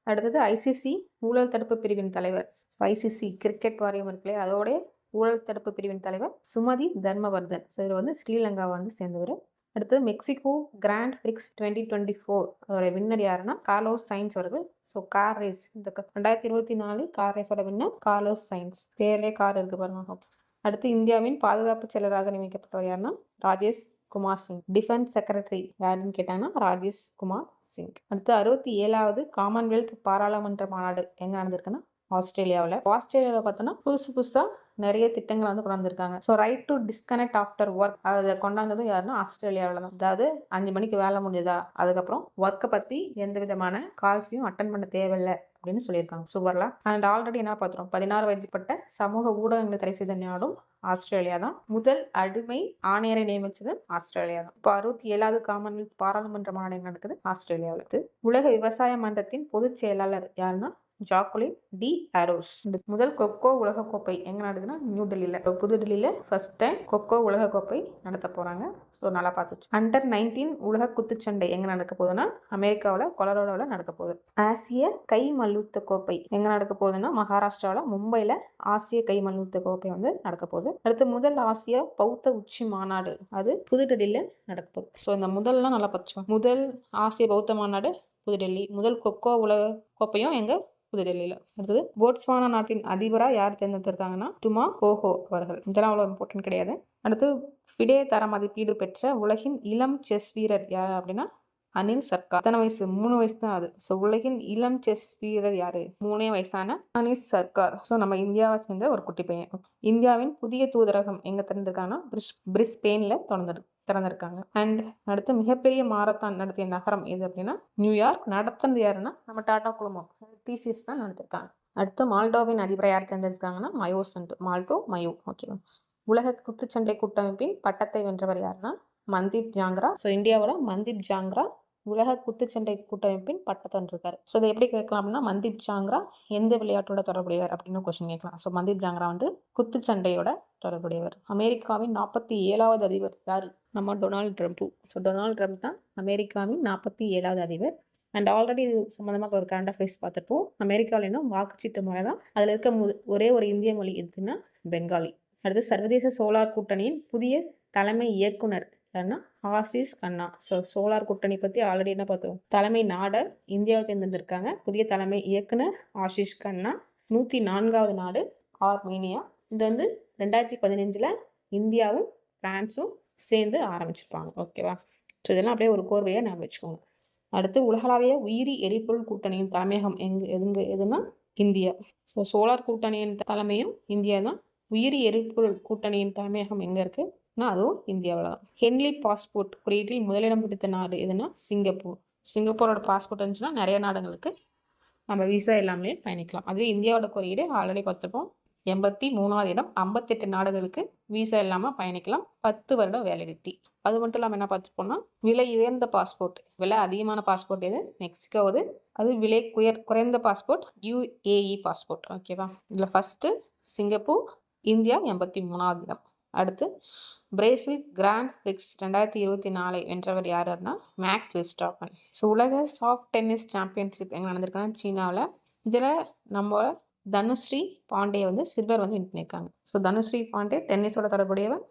அடுத்தது ஐசிசி ஊழல் தடுப்பு பிரிவின் தலைவர், ஐசிசி கிரிக்கெட் வாரியம் இருக்குல்லையே அதோடைய ஊழல் தடுப்பு பிரிவின் தலைவர் சுமதி தர்மவர்தன். ஸோ இவர் வந்து ஸ்ரீலங்காவை வந்து சேர்ந்தவர். அடுத்தது மெக்சிகோ கிராண்ட் பிரிக்ஸ் 2024 அதோட வின்னர் யாருன்னா கார்லோஸ் சைன்ஸ் அவர்கள். ஸோ கார் ரேஸ் இந்த 2024 கார் ரேஸோட வின்னர் கார்லோஸ் சைன்ஸ். பேர்லேயே கார் இருக்கு பாருங்க. அடுத்து இந்தியாவின் பாதுகாப்பு செயலராக நியமிக்கப்பட்டவர் யாருன்னா ராஜேஷ் குமார் சிங். டிஃபென்ஸ் செக்ரட்டரி யாருன்னு கேட்டாங்கன்னா ராஜேஷ் குமார் சிங். அடுத்து 67வது காமன்வெல்த் பாராளுமன்ற மாநாடு எங்க நடந்திருக்குன்னா ஆஸ்திரேலியாவில். ஆஸ்திரேலியாவில் பார்த்தோன்னா புதுசாக நிறைய திட்டங்கள் வந்து கொண்டு வந்திருக்காங்க. So right to disconnect after work அதை கொண்டாந்ததும் யாருன்னா ஆஸ்திரேலியாவில் தான். அதாவது 5 மணிக்கு வேலை முடிஞ்சதா அதுக்கப்புறம் ஒர்க்கை பற்றி எந்த விதமான கால்ஸையும் அட்டன் பண்ண தேவையில்லை அப்படின்னு சொல்லியிருக்காங்க. சூப்பர்ல. அண்ட் ஆல்ரெடி என்ன பார்த்துறோம், 16 வயதுப்பட்ட சமூக ஊடகங்களை தடை செய்த நாடும் ஆஸ்திரேலியா தான். முதல் அடிமை ஆணையரை நியமிச்சது ஆஸ்திரேலியா தான். இப்போ 67வது காமன்வெல்த் பாராளுமன்ற மாநாடு நடக்குது ஆஸ்திரேலியாவில். உலக விவசாய மன்றத்தின் பொதுச் செயலாளர் யாருன்னா ஜாக்குலின் டி ஆரோஸ். முதல் கொக்கோ உலகக்கோப்பை எங்கே நடக்குதுன்னா நியூ டெல்லியில். புதுடெல்லியில் ஃபர்ஸ்ட் டைம் கொக்கோ உலகக்கோப்பை நடத்த போகிறாங்க. ஸோ நல்லா பார்த்துச்சு. அண்டர் 19 உலக குத்துச்சண்டை எங்கே நடக்க போகுதுன்னா அமெரிக்காவில் கொலராடோவில் நடக்க போகுது. ஆசிய கை மல்யுத்த கோப்பை எங்கே நடக்க போகுதுன்னா மகாராஷ்டிராவில் மும்பையில் ஆசிய கை மல்யுத்த கோப்பை வந்து நடக்க போகுது. அடுத்து முதல் ஆசிய பௌத்த உச்சி மாநாடு அது புதுடெல்லியில் நடக்க போகுது. ஸோ இந்த முதல்லாம் நல்லா பார்த்துச்சோம். முதல் ஆசிய பௌத்த மாநாடு புதுடெல்லி, முதல் கொக்கோ உலக கோப்பையும் எங்க புதுடெல்லியில். அடுத்தது போட்ஸ்வானா நாட்டின் அதிபராக யார் தேர்ந்தெடுத்திருக்காங்கன்னா டுமா ஓஹோ அவர்கள். இதெல்லாம் அவ்வளோ இம்பார்ட்டன்ட் கிடையாது. அடுத்து ஃபிடே தர மதிப்பீடு பெற்ற உலகின் இளம் செஸ் வீரர் யார் அப்படின்னா அனில் சர்கார். எத்தனை வயசு? 3 வயசு தான் அது. ஸோ உலகின் இளம் செஸ் வீரர் யாரு? 3 வயசான அனில் சர்கார். ஸோ நம்ம இந்தியாவை சேர்ந்த ஒரு குட்டி பையன். இந்தியாவின் புதிய தூதரகம் எங்க திறந்திருக்காங்கன்னா பிரிஸ்பெயின்ல திறந்திருக்காங்க. அண்ட் அடுத்து மிகப்பெரிய மாரத்தான் நடத்திய நகரம் எது அப்படின்னா நியூயார்க். நடத்துனது யாருன்னா நம்ம டாடா குழுமம் டிசிஎஸ் தான் நடத்திருக்காங்க. அடுத்து மால்டோவின் அதிபரை யார் தேர்ந்தெடுக்காங்கன்னா மயோ சண்டு. மால்டோ மயோ. ஓகேவா. உலக குத்துச்சண்டை கூட்டமைப்பின் பட்டத்தை வென்றவர் யாருன்னா மன்தீப் ஜாங்ரா. ஸோ இந்தியாவோட மன்தீப் ஜாங்ரா உலக குத்துச்சண்டை கூட்டமைப்பின் பட்டத்தை வென்றிருக்காரு. ஸோ இதை எப்படி கேட்கலாம் அப்படின்னா மன்தீப் ஜாங்ரா எந்த விளையாட்டோட தொடர்புடையவர் அப்படின்னு கொஸ்டின் கேட்கலாம். ஸோ மன்தீப் ஜாங்ரா வந்து குத்துச்சண்டையோட தொடர்புடையவர். அமெரிக்காவின் 47வது அதிபர் யாரு? நம்ம Donald Trump. So Donald Trump தான் அமெரிக்காவின் 47வது அதிபர். அண்ட் ஆல்ரெடி இது சம்மந்தமாக ஒரு கரண்ட் அஃபேர்ஸ் பார்த்துருப்போம். அமெரிக்காவில் இன்னும் வாக்குச்சீட்டு முறை தான். அதில் இருக்க ஒரே ஒரு இந்திய மொழி எதுன்னா பெங்காலி. அடுத்து சர்வதேச சோலார் கூட்டணியின் புதிய தலைமை இயக்குனர் யாருன்னா ஆஷிஷ் கண்ணா. ஸோ சோலார் கூட்டணி பற்றி ஆல்ரெடி என்ன பார்த்தோம், தலைமை நாடு இந்தியாவை தேர்ந்தெடுத்திருக்காங்க. புதிய தலைமை இயக்குனர் ஆஷிஷ் கண்ணா. 104வது நாடு ஆர்மீனியா. இது வந்து 2015 இந்தியாவும் பிரான்ஸும் சேர்ந்து ஆரம்பிச்சிருப்பாங்க. ஓகேவா. ஸோ இதெல்லாம் அப்படியே ஒரு கோர்வையாக ஞாபகம் வச்சுக்கோங்க. அடுத்து உலகளாவிய உயிரி எரிபொருள் கூட்டணியின் தலைமையகம் எதுனா இந்தியா. ஸோ சோலார் கூட்டணியின் தலைமையும் இந்தியா தான். உயிரி எரிபொருள் கூட்டணியின் தலைமையகம் எங்கே இருக்குன்னா அதுவும் இந்தியாவில் தான். ஹென்லி பாஸ்போர்ட் குறியீட்டில் முதலிடம் பிடித்த நாடு எதுனா சிங்கப்பூர். சிங்கப்பூரோட பாஸ்போர்ட் இருந்துச்சுன்னா நிறைய நாடுகளுக்கு நம்ம விசா இல்லாமலே பயணிக்கலாம். அதுவே இந்தியாவோட குறியீடு ஆல்ரெடி பார்த்துருப்போம் 83வது இடம். 58 நாடுகளுக்கு விசா இல்லாமல் பயணிக்கலாம். 10 வருடம் வேலிடிட்டி. அது மட்டும் இல்லாமல் என்ன பார்த்துப்போம்னா விலை உயர்ந்த பாஸ்போர்ட், விலை அதிகமான பாஸ்போர்ட் எது மெக்சிகோவது. அது விலை குறைந்த பாஸ்போர்ட் UAE பாஸ்போர்ட். ஓகேவா. இதில் ஃபஸ்ட்டு சிங்கப்பூர், இந்தியா 83வது இடம். அடுத்து பிரேசில் கிராண்ட் பிரிக்ஸ் 2024 வென்றவர் யாருன்னா மேக்ஸ் வெஸ்டாப்பன். ஸோ உலக சாஃப்ட் டென்னிஸ் சாம்பியன்ஷிப் எங்கே நடந்திருக்காங்கன்னா சீனாவில். இதில் நம்ம தனுஸ்ரீ பாண்டே வந்து சில்வர் வந்து வின் பண்ணியிருக்காங்க. ஸோ தனுஸ்ரீ பாண்டே டென்னிஸோட தொடர்புடையவர்.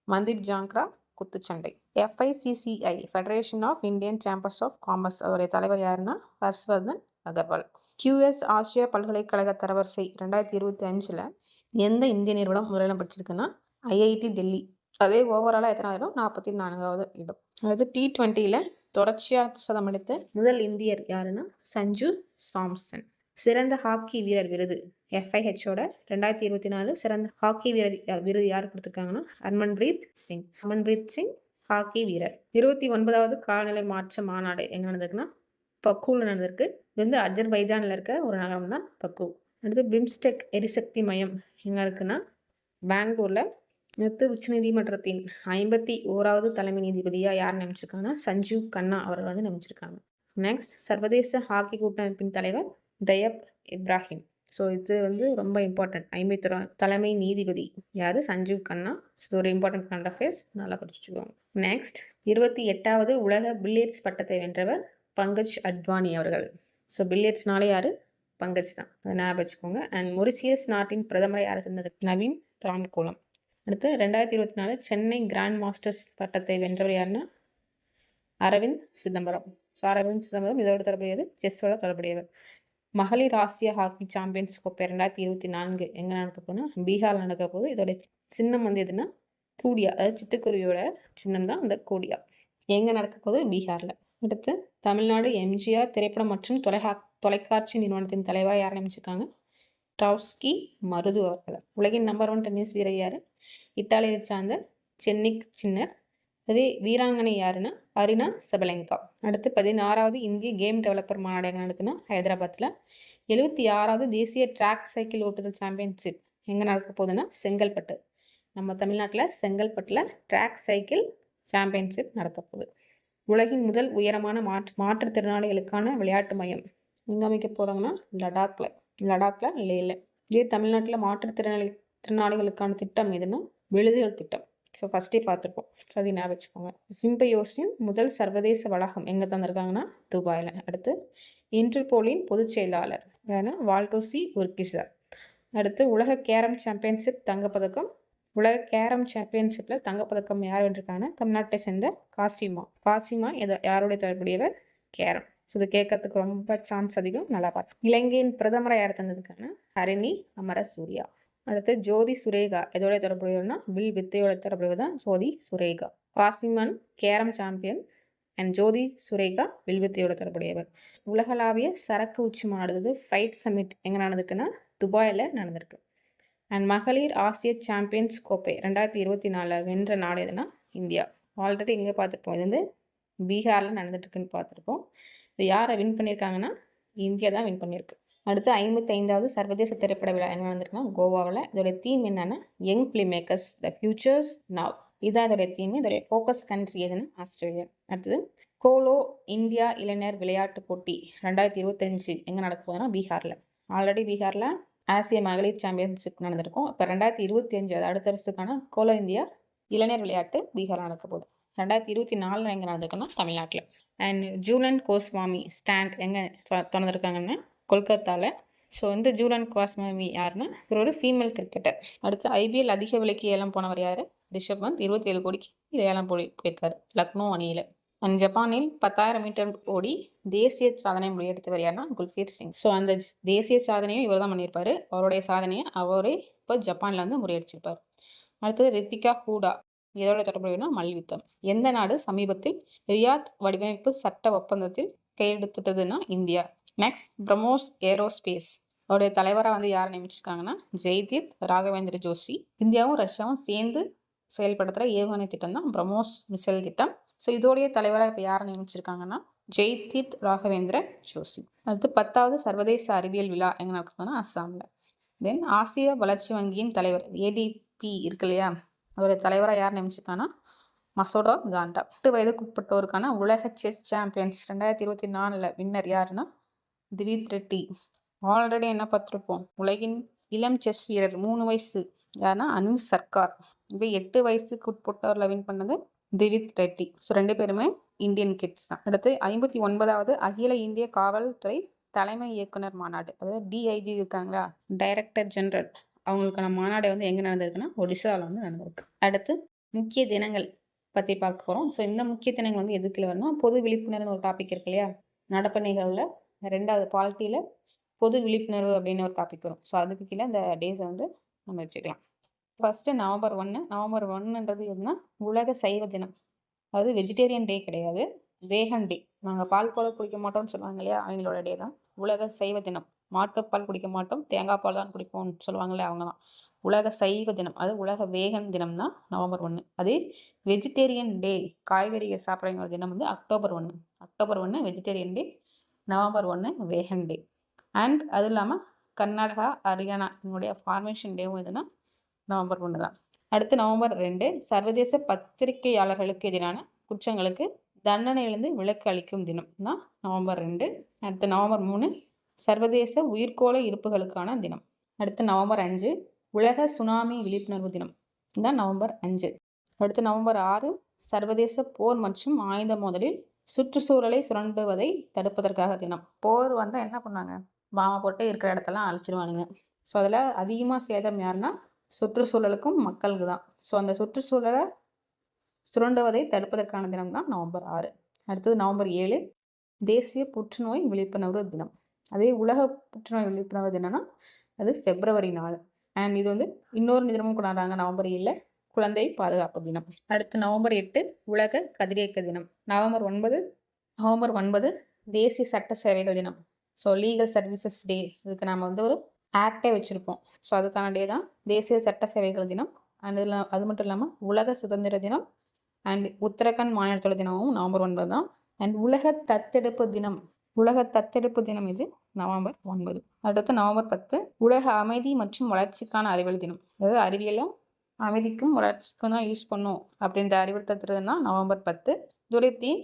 மன்தீப் ஜாங்ரா குத்துச்சண்டை. FICCI federation of Indian chambers of commerce அதோடைய தலைவர் யாருன்னா ஹர்ஷ்வர்தன் அகர்வால். QS ஆசியா பல்கலைக்கழக தரவரிசை 2025 எந்த இந்திய நிறுவனம் முதலிடம் பிடிச்சிருக்குன்னா IIT டெல்லி. அதே ஓவராலாக எத்தனை இடம்? 44வது இடம். அதாவது T20 தொடர்ச்சியாக சதமடித்த முதல் இந்தியர் யாருன்னா சஞ்சு சாம்சன். சிறந்த ஹாக்கி வீரர் விருது FIHோட 2024 சிறந்த ஹாக்கி வீரர் விருது யார் கொடுத்துருக்காங்கன்னா ஹர்மன்பிரீத் சிங். ஹர்மன்பிரீத் சிங் ஹாக்கி வீரர். 29வது காலநிலை மாற்ற மாநாடு எங்கே நடந்திருக்குன்னா பக்கூவில் நடந்திருக்கு. இது வந்து அஜர்பைஜானில் இருக்க ஒரு நகரம் தான் பக்கூ. அடுத்து பிம்ஸ்டெக் எரிசக்தி மையம் எங்கே இருக்குன்னா பெங்களூரில் அடுத்து உச்சநீதிமன்றத்தின் 51வது தலைமை நீதிபதியாக யார் நியமிச்சிருக்காங்கன்னா சஞ்சீவ் கண்ணா அவர்கள் வந்து நியமிச்சிருக்காங்க. நெக்ஸ்ட் சர்வதேச ஹாக்கி கூட்டமைப்பின் தலைவர் தயப் இப்ராஹிம். ஸோ இது வந்து ரொம்ப இம்பார்ட்டன்ட். 51 தலைமை நீதிபதி யார்? சஞ்சீவ் கண்ணா. ஸோ ஒரு இம்பார்ட்டன்ட் கரண்ட் அஃபேர்ஸ் நல்லா படிச்சுக்கோங்க. நெக்ஸ்ட் 28வது உலக பில்லியர்ட்ஸ் பட்டத்தை வென்றவர் பங்கஜ் அத்வானி அவர்கள். ஸோ பில்லியர்ட்ஸ்னாலே யார்? பங்கஜ் தான், அதை ஞாபகம் வச்சுக்கோங்க. அண்ட் மொரிசியஸ் நாட்டின் பிரதமரை யார் சேர்ந்தது? நவீன் ராம்கோலம். அடுத்து 2024 சென்னை கிராண்ட் மாஸ்டர்ஸ் பட்டத்தை வென்றவர் யாருன்னா அரவிந்த் சிதம்பரம். ஸோ அரவிந்த் சிதம்பரம் இதோட தொடர்புடையது, செஸ்ஸோட தொடர்புடையவர். மகளிர் ஆசிய ஹாக்கி சாம்பியன்ஸ் கோப்பை 2024 எங்கே நடக்க போகுதுன்னா பீகாரில் நடக்க போகுது. இதோட சின்னம் வந்து எதுனா கூடியா, அதாவது சிட்டுக்குருவியோட சின்னம் தான் அந்த கூடியா. எங்கே நடக்க போகுது? பீகாரில். அடுத்து தமிழ்நாடு எம்ஜிஆர் திரைப்படம் மற்றும் தொலைக்காட்சி நிறுவனத்தின் தலைவராக யார் நியமிச்சிருக்காங்க? ட்ரௌஸ்கி மருது அவர்கள். உலகின் நம்பர் 1 டென்னிஸ் வீரர் யார்? இத்தாலியை சார்ந்த சென்னிக் சின்னர். அதுவே வீராங்கனை யாருன்னா அரினா சபலெங்கா. அடுத்து 16வது இந்திய கேம் டெவலப்பர் மாநாடு எங்கே நடக்குதுன்னா ஹைதராபாத்தில். 76வது தேசிய ட்ராக் சைக்கிள் ஓட்டுதல் சாம்பியன்ஷிப் எங்கே நடக்க போகுதுன்னா செங்கல்பட்டு. நம்ம தமிழ்நாட்டில் செங்கல்பட்டில் ட்ராக் சைக்கிள் சாம்பியன்ஷிப் நடக்க போகுது. உலகின் முதல் உயரமான மாற்றுத்திறனாளிகளுக்கான விளையாட்டு மையம் எங்கே அமைக்க போகிறாங்கன்னா லடாக்ல லேல. இதே தமிழ்நாட்டில் மாற்றுத்திறனாளிகளுக்கான திட்டம் எதுன்னா விழுதுகள் திட்டம். ஸோ ஃபஸ்ட்டே பார்த்துருப்போம், அதை ஞாபகம் வச்சுக்கோங்க. சிம்பயோசின் முதல் சர்வதேச வளாகம் எங்கே தந்திருக்காங்கன்னா துபாயில். அடுத்து இன்டர்போலின் பொதுச் செயலாளர் யாருன்னா வால்டோசி உர்கிசா. அடுத்து உலக கேரம் சாம்பியன்ஷிப் தங்கப்பதக்கம். உலக கேரம் சாம்பியன்ஷிப்பில் தங்கப்பதக்கம் யார் வென்றிருக்காங்கன்னா தமிழ்நாட்டை சேர்ந்த காசிமா யாருடைய தொடர்புடையவர்? கேரம். ஸோ இது கேட்கறதுக்கு ரொம்ப சான்ஸ் அதிகம், நல்லா பார்த்து. இலங்கையின் பிரதமராக யார் தந்திருக்காங்கன்னா ஹரிணி அமரசூரியா. அடுத்து ஜோதி சுரேகா எதோட தொடர்புடையவர்னா வில் வித்தையோட தொடர்புடையவர் தான் ஜோதி சுரேகா. காசிமன் carrom champion and Jyothi Surekha வில் வித்தையோட தொடர்புடையவர். உலகளாவிய சரக்கு உச்சி மாநாடு ஃப்ரைட் சமிட் எங்கே நடந்திருக்குன்னா துபாயில் நடந்திருக்கு. அண்ட் மகளிர் ஆசிய சாம்பியன்ஸ் கோப்பை 2024 வென்ற நாடு எதுனா இந்தியா. ஆல்ரெடி இங்கே பார்த்துருப்போம், இது வந்து பீகாரில் நடந்துட்டுருக்குன்னு பார்த்துருப்போம். இது யாரை வின் பண்ணியிருக்காங்கன்னா இந்தியா தான் வின் பண்ணியிருக்கு. அடுத்து 55வது சர்வதேச திரைப்பட விழா என்ன நடந்திருக்குன்னா கோவாவில். இதோடைய தீம் என்னென்னா யங் ஃபிலிம் மேக்கர்ஸ் த ஃபியூச்சர்ஸ் நவ். இதான் இதோடைய தீம். இதோடைய ஃபோக்கஸ் கண்ட்ரி எதுன்னா ஆஸ்திரேலியா. அடுத்தது கோலோ இந்தியா இளைஞர் விளையாட்டு போட்டி 2025 எங்கே நடக்க போகுதுன்னா பீகாரில். ஆல்ரெடி பீகாரில் ஆசிய மகளிர் சாம்பியன்ஷிப் நடந்திருக்கும். இப்போ 2025 அது அடுத்த வருஷத்துக்கான கோலோ இந்தியா இளைஞர் விளையாட்டு பீகாரில் நடக்க போகுது. 2024 எங்கே நடந்திருக்குன்னா தமிழ்நாட்டில். அண்ட் ஜூலன் கோஸ்வாமி ஸ்டாண்ட் எங்கே திறந்துருக்காங்கன்னா கொல்கத்தாவில். ஸோ இந்த ஜூலன் கோஸ்வாமி யாருன்னா இவர் ஒரு ஃபீமேல் கிரிக்கெட்டர். அடுத்து ஐபிஎல் அதிக விலைக்கு ஏலம் போனவர் யார்? ரிஷப் பந்த் 27 கோடிக்கு இது ஏலம் போயிருக்காரு லக்னோ அணியில். அண்ட் ஜப்பானில் 10,000 மீட்டர் ஓடி தேசிய சாதனை முறியடித்தவர் யாருன்னா குல்பீர் சிங். ஸோ அந்த தேசிய சாதனையும் இவர் தான் பண்ணியிருப்பார். அவருடைய சாதனையை அவரே இப்போ ஜப்பானில் வந்து முறியடிச்சிருப்பார். அடுத்தது ரித்திகா ஹூடா இதோட தொடர்புனா மல்யுத்தம். எந்த நாடு சமீபத்தில் ரியாத் வடிவமைப்பு சட்ட ஒப்பந்தத்தில் கையெழுத்திட்டதுன்னா இந்தியா. நெக்ஸ்ட் பிரம்மோஸ் ஏரோஸ்பேஸ் அவருடைய தலைவராக வந்து யார் நியமிச்சிருக்காங்கன்னா ஜெய்தீப் ராகவேந்திர ஜோஷி. இந்தியாவும் ரஷ்யாவும் சேர்ந்து செயல்படுத்துகிற ஏவுகணை திட்டம் தான் பிரம்மோஸ் மிசைல் திட்டம். ஸோ இதோடைய தலைவராக இப்போ யாரை நியமிச்சிருக்காங்கன்னா ஜெய்தீப் ராகவேந்திர ஜோஷி. அடுத்து 10வது சர்வதேச அறிவியல் விழா எங்கே நடக்குதுன்னா அஸ்ஸாமில். தென் ஆசிய வளர்ச்சி வங்கியின் தலைவர் ஏடிபி இருக்கு இல்லையா, அதோடைய தலைவராக யார் நியமிச்சிருக்காங்கன்னா மசோடா காண்டா. 8 வயதுக்குட்பட்டோருக்கான உலக செஸ் சாம்பியன்ஸ் 2024 வின்னர் யாருன்னா திவித் ரெட்டி. ஆல்ரெடி என்ன பார்த்துருப்போம், உலகின் இளம் செஸ் வீரர் 3 வயசு யாருன்னா அனில் சர்க்கார். இப்போ 8 வயசுக்கு உட்பட்டவரில் வின் பண்ணது திவித் ரெட்டி. ஸோ 2 பேருமே இந்தியன் கிட்ஸ் தான். அடுத்து 59வது அகில இந்திய காவல்துறை தலைமை இயக்குனர் மாநாடு, அதாவது டிஐஜி இருக்காங்களா, டைரக்டர் ஜெனரல், அவங்களுக்கான மாநாடு வந்து எங்கே நடந்திருக்குன்னா ஒடிசாவில் வந்து நடந்திருக்கு. அடுத்து முக்கிய தினங்கள் பற்றி பார்க்க போகிறோம். ஸோ இந்த முக்கிய தினங்கள் வந்து எதுக்குள்ள வரணும், பொது விழிப்புணர்வு ஒரு டாபிக் இருக்கு இல்லையா, நடப்பு நிகழ்வில் 2வது பாலிட்டியில் பொது விழிப்புணர்வு அப்படின்னு ஒரு டாபிக் வரும். ஸோ அதுக்கு கீழே இந்த டேஸை வந்து நம்ம வச்சுக்கலாம். ஃபஸ்ட்டு நவம்பர் 1 எதுனா உலக சைவ தினம். அதாவது வெஜிடேரியன் டே கிடையாது, வேகன் டே. நாங்கள் பால் கூட குடிக்க மாட்டோம்னு சொல்லுவாங்க இல்லையா, அவங்களோட டே தான் உலக சைவ தினம். மாட்டுப்பால் குடிக்க மாட்டோம், தேங்காய் பால் தான் குடிப்போம்னு சொல்லுவாங்களே அவங்க தான் உலக சைவ தினம். அது உலக வேகன் தினம் தான் நவம்பர் 1. அதே வெஜிடேரியன் டே காய்கறியை சாப்பிட்றவங்களோட தினம் வந்து October 1 vegetarian day, November 1 vegan day. And அது இல்லாமல் கர்நாடகா ஹரியானா என்னுடைய ஃபார்மேஷன் டேவும் எதுனா நவம்பர் 1 தான். அடுத்து நவம்பர் 2 சர்வதேச பத்திரிகையாளர்களுக்கு எதிரான குற்றங்களுக்கு தண்டனையிலிருந்து விலக்கு அளிக்கும் தினம் தான் நவம்பர் 2. அடுத்து நவம்பர் 3 சர்வதேச உயிர்க்கோள இருப்புகளுக்கான தினம். அடுத்து நவம்பர் 5 உலக சுனாமி விழிப்புணர்வு தினம் தான் நவம்பர் 5. அடுத்து நவம்பர் 6 சர்வதேச போர் மற்றும் ஆயுத மோதலில் சுற்றுச்சூழலை சுரண்டுவதை தடுப்பதற்காக தினம். போர் வந்தால் என்ன பண்ணாங்க, பாம்பை போட்டு இருக்கிற இடத்தெல்லாம் அழிச்சிடுவானுங்க. ஸோ அதில் அதிகமாக சேதம் யாருன்னா சுற்றுச்சூழலுக்கும் மக்களுக்கு தான். ஸோ அந்த சுற்றுச்சூழலை சுரண்டுவதை தடுப்பதற்கான தினம் தான் நவம்பர் 6. அடுத்தது நவம்பர் 7 தேசிய புற்றுநோய் விழிப்புணர்வு தினம். அதே உலக புற்றுநோய் விழிப்புணர்வு தினம்னா அது February 4. அண்ட் இது வந்து இன்னொரு தினமும் கொண்டாடுறாங்க நவம்பர் 7 குழந்தை பாதுகாப்பு தினம். அடுத்து நவம்பர் 8 உலக கதிரியக்க தினம். நவம்பர் 9 தேசிய சட்ட சேவைகள் தினம். ஸோ லீகல் சர்வீசஸ் டே, இதுக்கு நம்ம வந்து ஒரு ஆக்டே வச்சுருப்போம். ஸோ அதுக்கான டே தான் தேசிய சட்ட சேவைகள் தினம். அண்ட் இதில் அது மட்டும் இல்லாமல் உலக சுதந்திர தினம் அண்ட் உத்தரகாண்ட் மாநிலத்தோட தினமும் நவம்பர் 9 தான். அண்ட் உலக தத்தெடுப்பு தினம் இது நவம்பர் 9. அடுத்து நவம்பர் 10 உலக அமைதி மற்றும் வளர்ச்சிக்கான அறிவியல் தினம். அதாவது அறிவியலும் அமைதிக்கும் வளர்ச்சிக்கும் தான் யூஸ் பண்ணும் அப்படின்ற அறிவுறுத்துறதுனா நவம்பர் 10. இதோடைய தீம்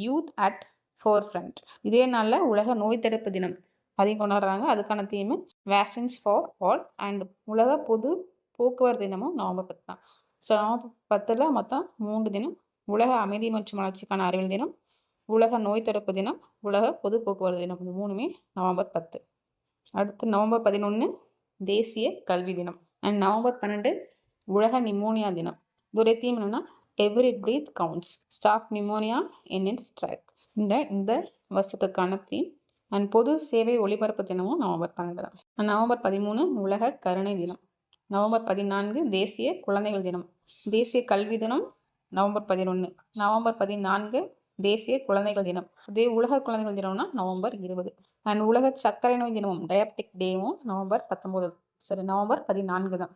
யூத் அட் ஃபோர்ஃப்ரண்ட். இதே நாளில் உலக நோய் தடுப்பு தினம் அதையும் கொண்டாடுறாங்க. அதுக்கான theme vaccines for all. And உலக பொது போக்குவரத்து தினமும் நவம்பர் 10 தான். ஸோ நவம்பர் 10ல் மொத்தம் 3 தினம். உலக அமைதி மற்றும் வளர்ச்சிக்கான அறிவியல் தினம், உலக நோய் தடுப்பு தினம், உலக பொது போக்குவரத்து தினம். இது 3மே நவம்பர் 10. அடுத்து நவம்பர் 11 தேசிய கல்வி தினம். அண்ட் நவம்பர் 12 உலக நிமோனியா தினம். இதோடைய தீம் என்னன்னா every breath counts, stop pneumonia in its track. இந்த வருஷத்துக்கான தீம். அண்ட் பொது சேவை ஒளிபரப்பு தினமும் நவம்பர் 12 தான். நவம்பர் 13 உலக கருணை தினம். நவம்பர் 14 தேசிய குழந்தைகள் தினம். தேசிய கல்வி தினம் நவம்பர் 11. நவம்பர் 14 தேசிய குழந்தைகள் தினம். அதே உலக குழந்தைகள் தினம்னா நவம்பர் 20. அண்ட் உலக சர்க்கரை நோய் தினமும் டயபெட்டிக் டேவும் நவம்பர் 14 தான்.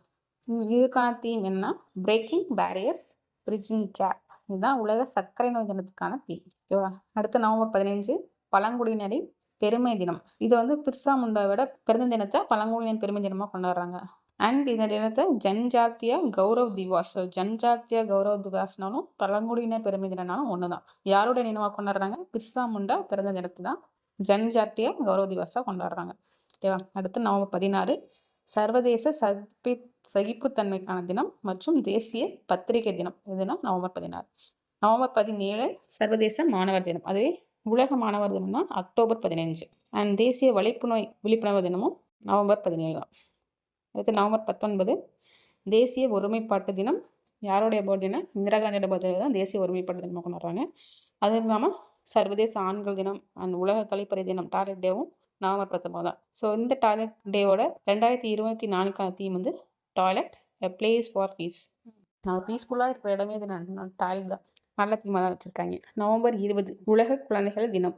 இதுக்கான தீம் என்னன்னா பிரேக்கிங் பேரியர்ஸ் பிரிட்ஜிங் கேப். இதுதான் உலக சர்க்கரை நோய் தினத்துக்கான தீம். ஓகேவா. அடுத்து நவம்பர் 15 பழங்குடியினரின் பெருமை தினம். இது வந்து பிர்சா முண்டாவோட பிறந்த தினத்தை பழங்குடியினர் பெருமை தினமாக கொண்டாடுறாங்க. அண்ட் இந்த தினத்தை ஜன்ஜாத்திய கௌரவ் திவாஸ். ஜன்ஜாத்திய கௌரவ் திவாஸ்னாலும் பழங்குடியினர் பெருமை தினம்னாலும் ஒன்று தான். யாரோட நினைவாக கொண்டாடுறாங்க, பிர்சா முண்டா பிறந்த தினத்தை தான் ஜன்ஜாத்திய கௌரவ் திவாஸாக கொண்டாடுறாங்க. ஓகேவா. அடுத்து நவம்பர் 16 சர்வதேச சகிப்புத்தன்மைக்கான தினம் மற்றும் தேசிய பத்திரிகை தினம். இதுனா நவம்பர் 16. நவம்பர் 17 சர்வதேச மாணவர் தினம். அதுவே உலக மாணவர் தினம்னா அக்டோபர் 15. அண்ட் தேசிய விழிப்புணர்வு தினமும் நவம்பர் 17 தான். அடுத்து நவம்பர் 19 தேசிய ஒருமைப்பாட்டு தினம். யாருடைய பர்த்டேனா இந்திரா காந்தியோட பர்த்டே தான் தேசிய ஒருமைப்பாட்டு தினமாக கொண்டாடுறாங்க. அது இல்லாமல் சர்வதேச ஆண்கள் தினம் அண்ட் உலக கழிப்பறை தினம் டாய்லெட் டேவும் நவம்பர் 19 தான். ஸோ இந்த டாய்லெட் டேவோட 2024க்கான தீம் வந்து toilet a place for peace. நான் பீஸ்ஃபுல்லாக இருக்கிற இடமே இது டாய்லெட் தான். நல்ல தீமாக தான் வச்சுருக்காங்க. நவம்பர் 20 உலக குழந்தைகள் தினம்.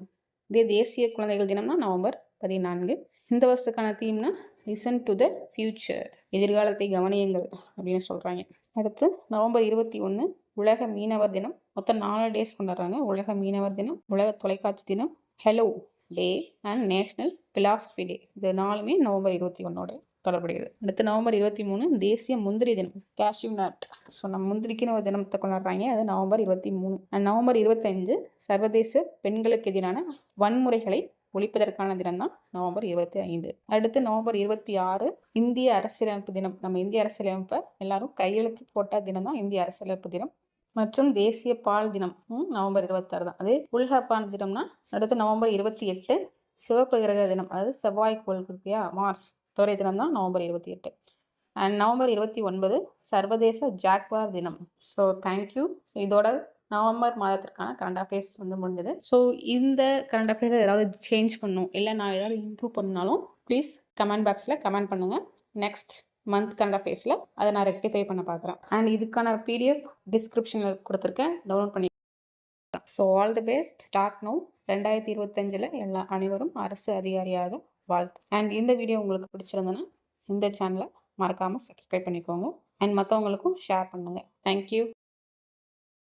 இதே தேசிய குழந்தைகள் தினம்னா நவம்பர் 14. இந்த வருஷத்துக்கான தீம்னா லிசன் டு த ஃபியூச்சர், எதிர்காலத்தை கவனியுங்கள் அப்படின்னு சொல்கிறாங்க. அடுத்து நவம்பர் 21 உலக மீனவர் தினம். மொத்தம் 4 டேஸ் கொண்டாடுறாங்க. உலக மீனவர் தினம், உலக தொலைக்காட்சி தினம், hello day and national philosophy day. இது 4மே நவம்பர் 21ஓட தொடர்புடையது. அடுத்து நவம்பர் 23 தேசிய முந்திரி தினம், கேஷ்யூ நட். ஸோ நம்ம முந்திரிக்குன்னு ஒரு தினத்தை கொண்டாடுறாங்க. அது நவம்பர் 23. அண்ட் நவம்பர் 25 சர்வதேச பெண்களுக்கு எதிரான வன்முறைகளை ஒழிப்பதற்கான தினம் தான் நவம்பர் 25. அடுத்து நவம்பர் 26 இந்திய அரசியலமைப்பு தினம். நம்ம இந்திய அரசியலமைப்பை எல்லாரும் கையெழுத்து போட்ட தினம் தான் இந்திய அரசியலமைப்பு தினம். மற்றும் தேசிய பால் தினம் நவம்பர் 26 தான். அதே உலகப்பான தினம்னா அடுத்து நவம்பர் 28 சிவப்பு கிரக தினம். அதாவது செவ்வாய் கோள் இருக்கியா, மார்ஸ் தோறை தினம் தான் நவம்பர் 28. அண்ட் நவம்பர் 29 சர்வதேச ஜாக்வார் தினம். So thank you. இதோட நவம்பர் மாதத்திற்கான கரண்ட் அஃபேர்ஸ் வந்து முடிஞ்சது. ஸோ இந்த கரண்ட் அஃபேர்ஸை ஏதாவது சேஞ்ச் பண்ணணும், இல்லை நான் ஏதாவது இம்ப்ரூவ் பண்ணாலும் ப்ளீஸ் கமெண்ட் பாக்ஸில் கமெண்ட் பண்ணுங்கள். நெக்ஸ்ட் மந்த் கரண்ட் அஃபேர்ஸில் அதை நான் ரெக்டிஃபை பண்ண பார்க்குறேன். அண்ட் இதுக்கான PDF டிஸ்கிரிப்ஷனில் கொடுத்துருக்கேன், டவுன்லோட் பண்ணி. So all the best. Start now. 2025 அனைவரும் அரசு அதிகாரியாக வாழ்த்து. அண்ட் இந்த வீடியோ உங்களுக்கு பிடிச்சிருந்ததுன்னா இந்த சேனலை மறக்காமல் சப்ஸ்கிரைப் பண்ணிக்கோங்க. அண்ட் மற்றவங்களுக்கும் ஷேர் பண்ணுங்கள். தேங்க்யூ.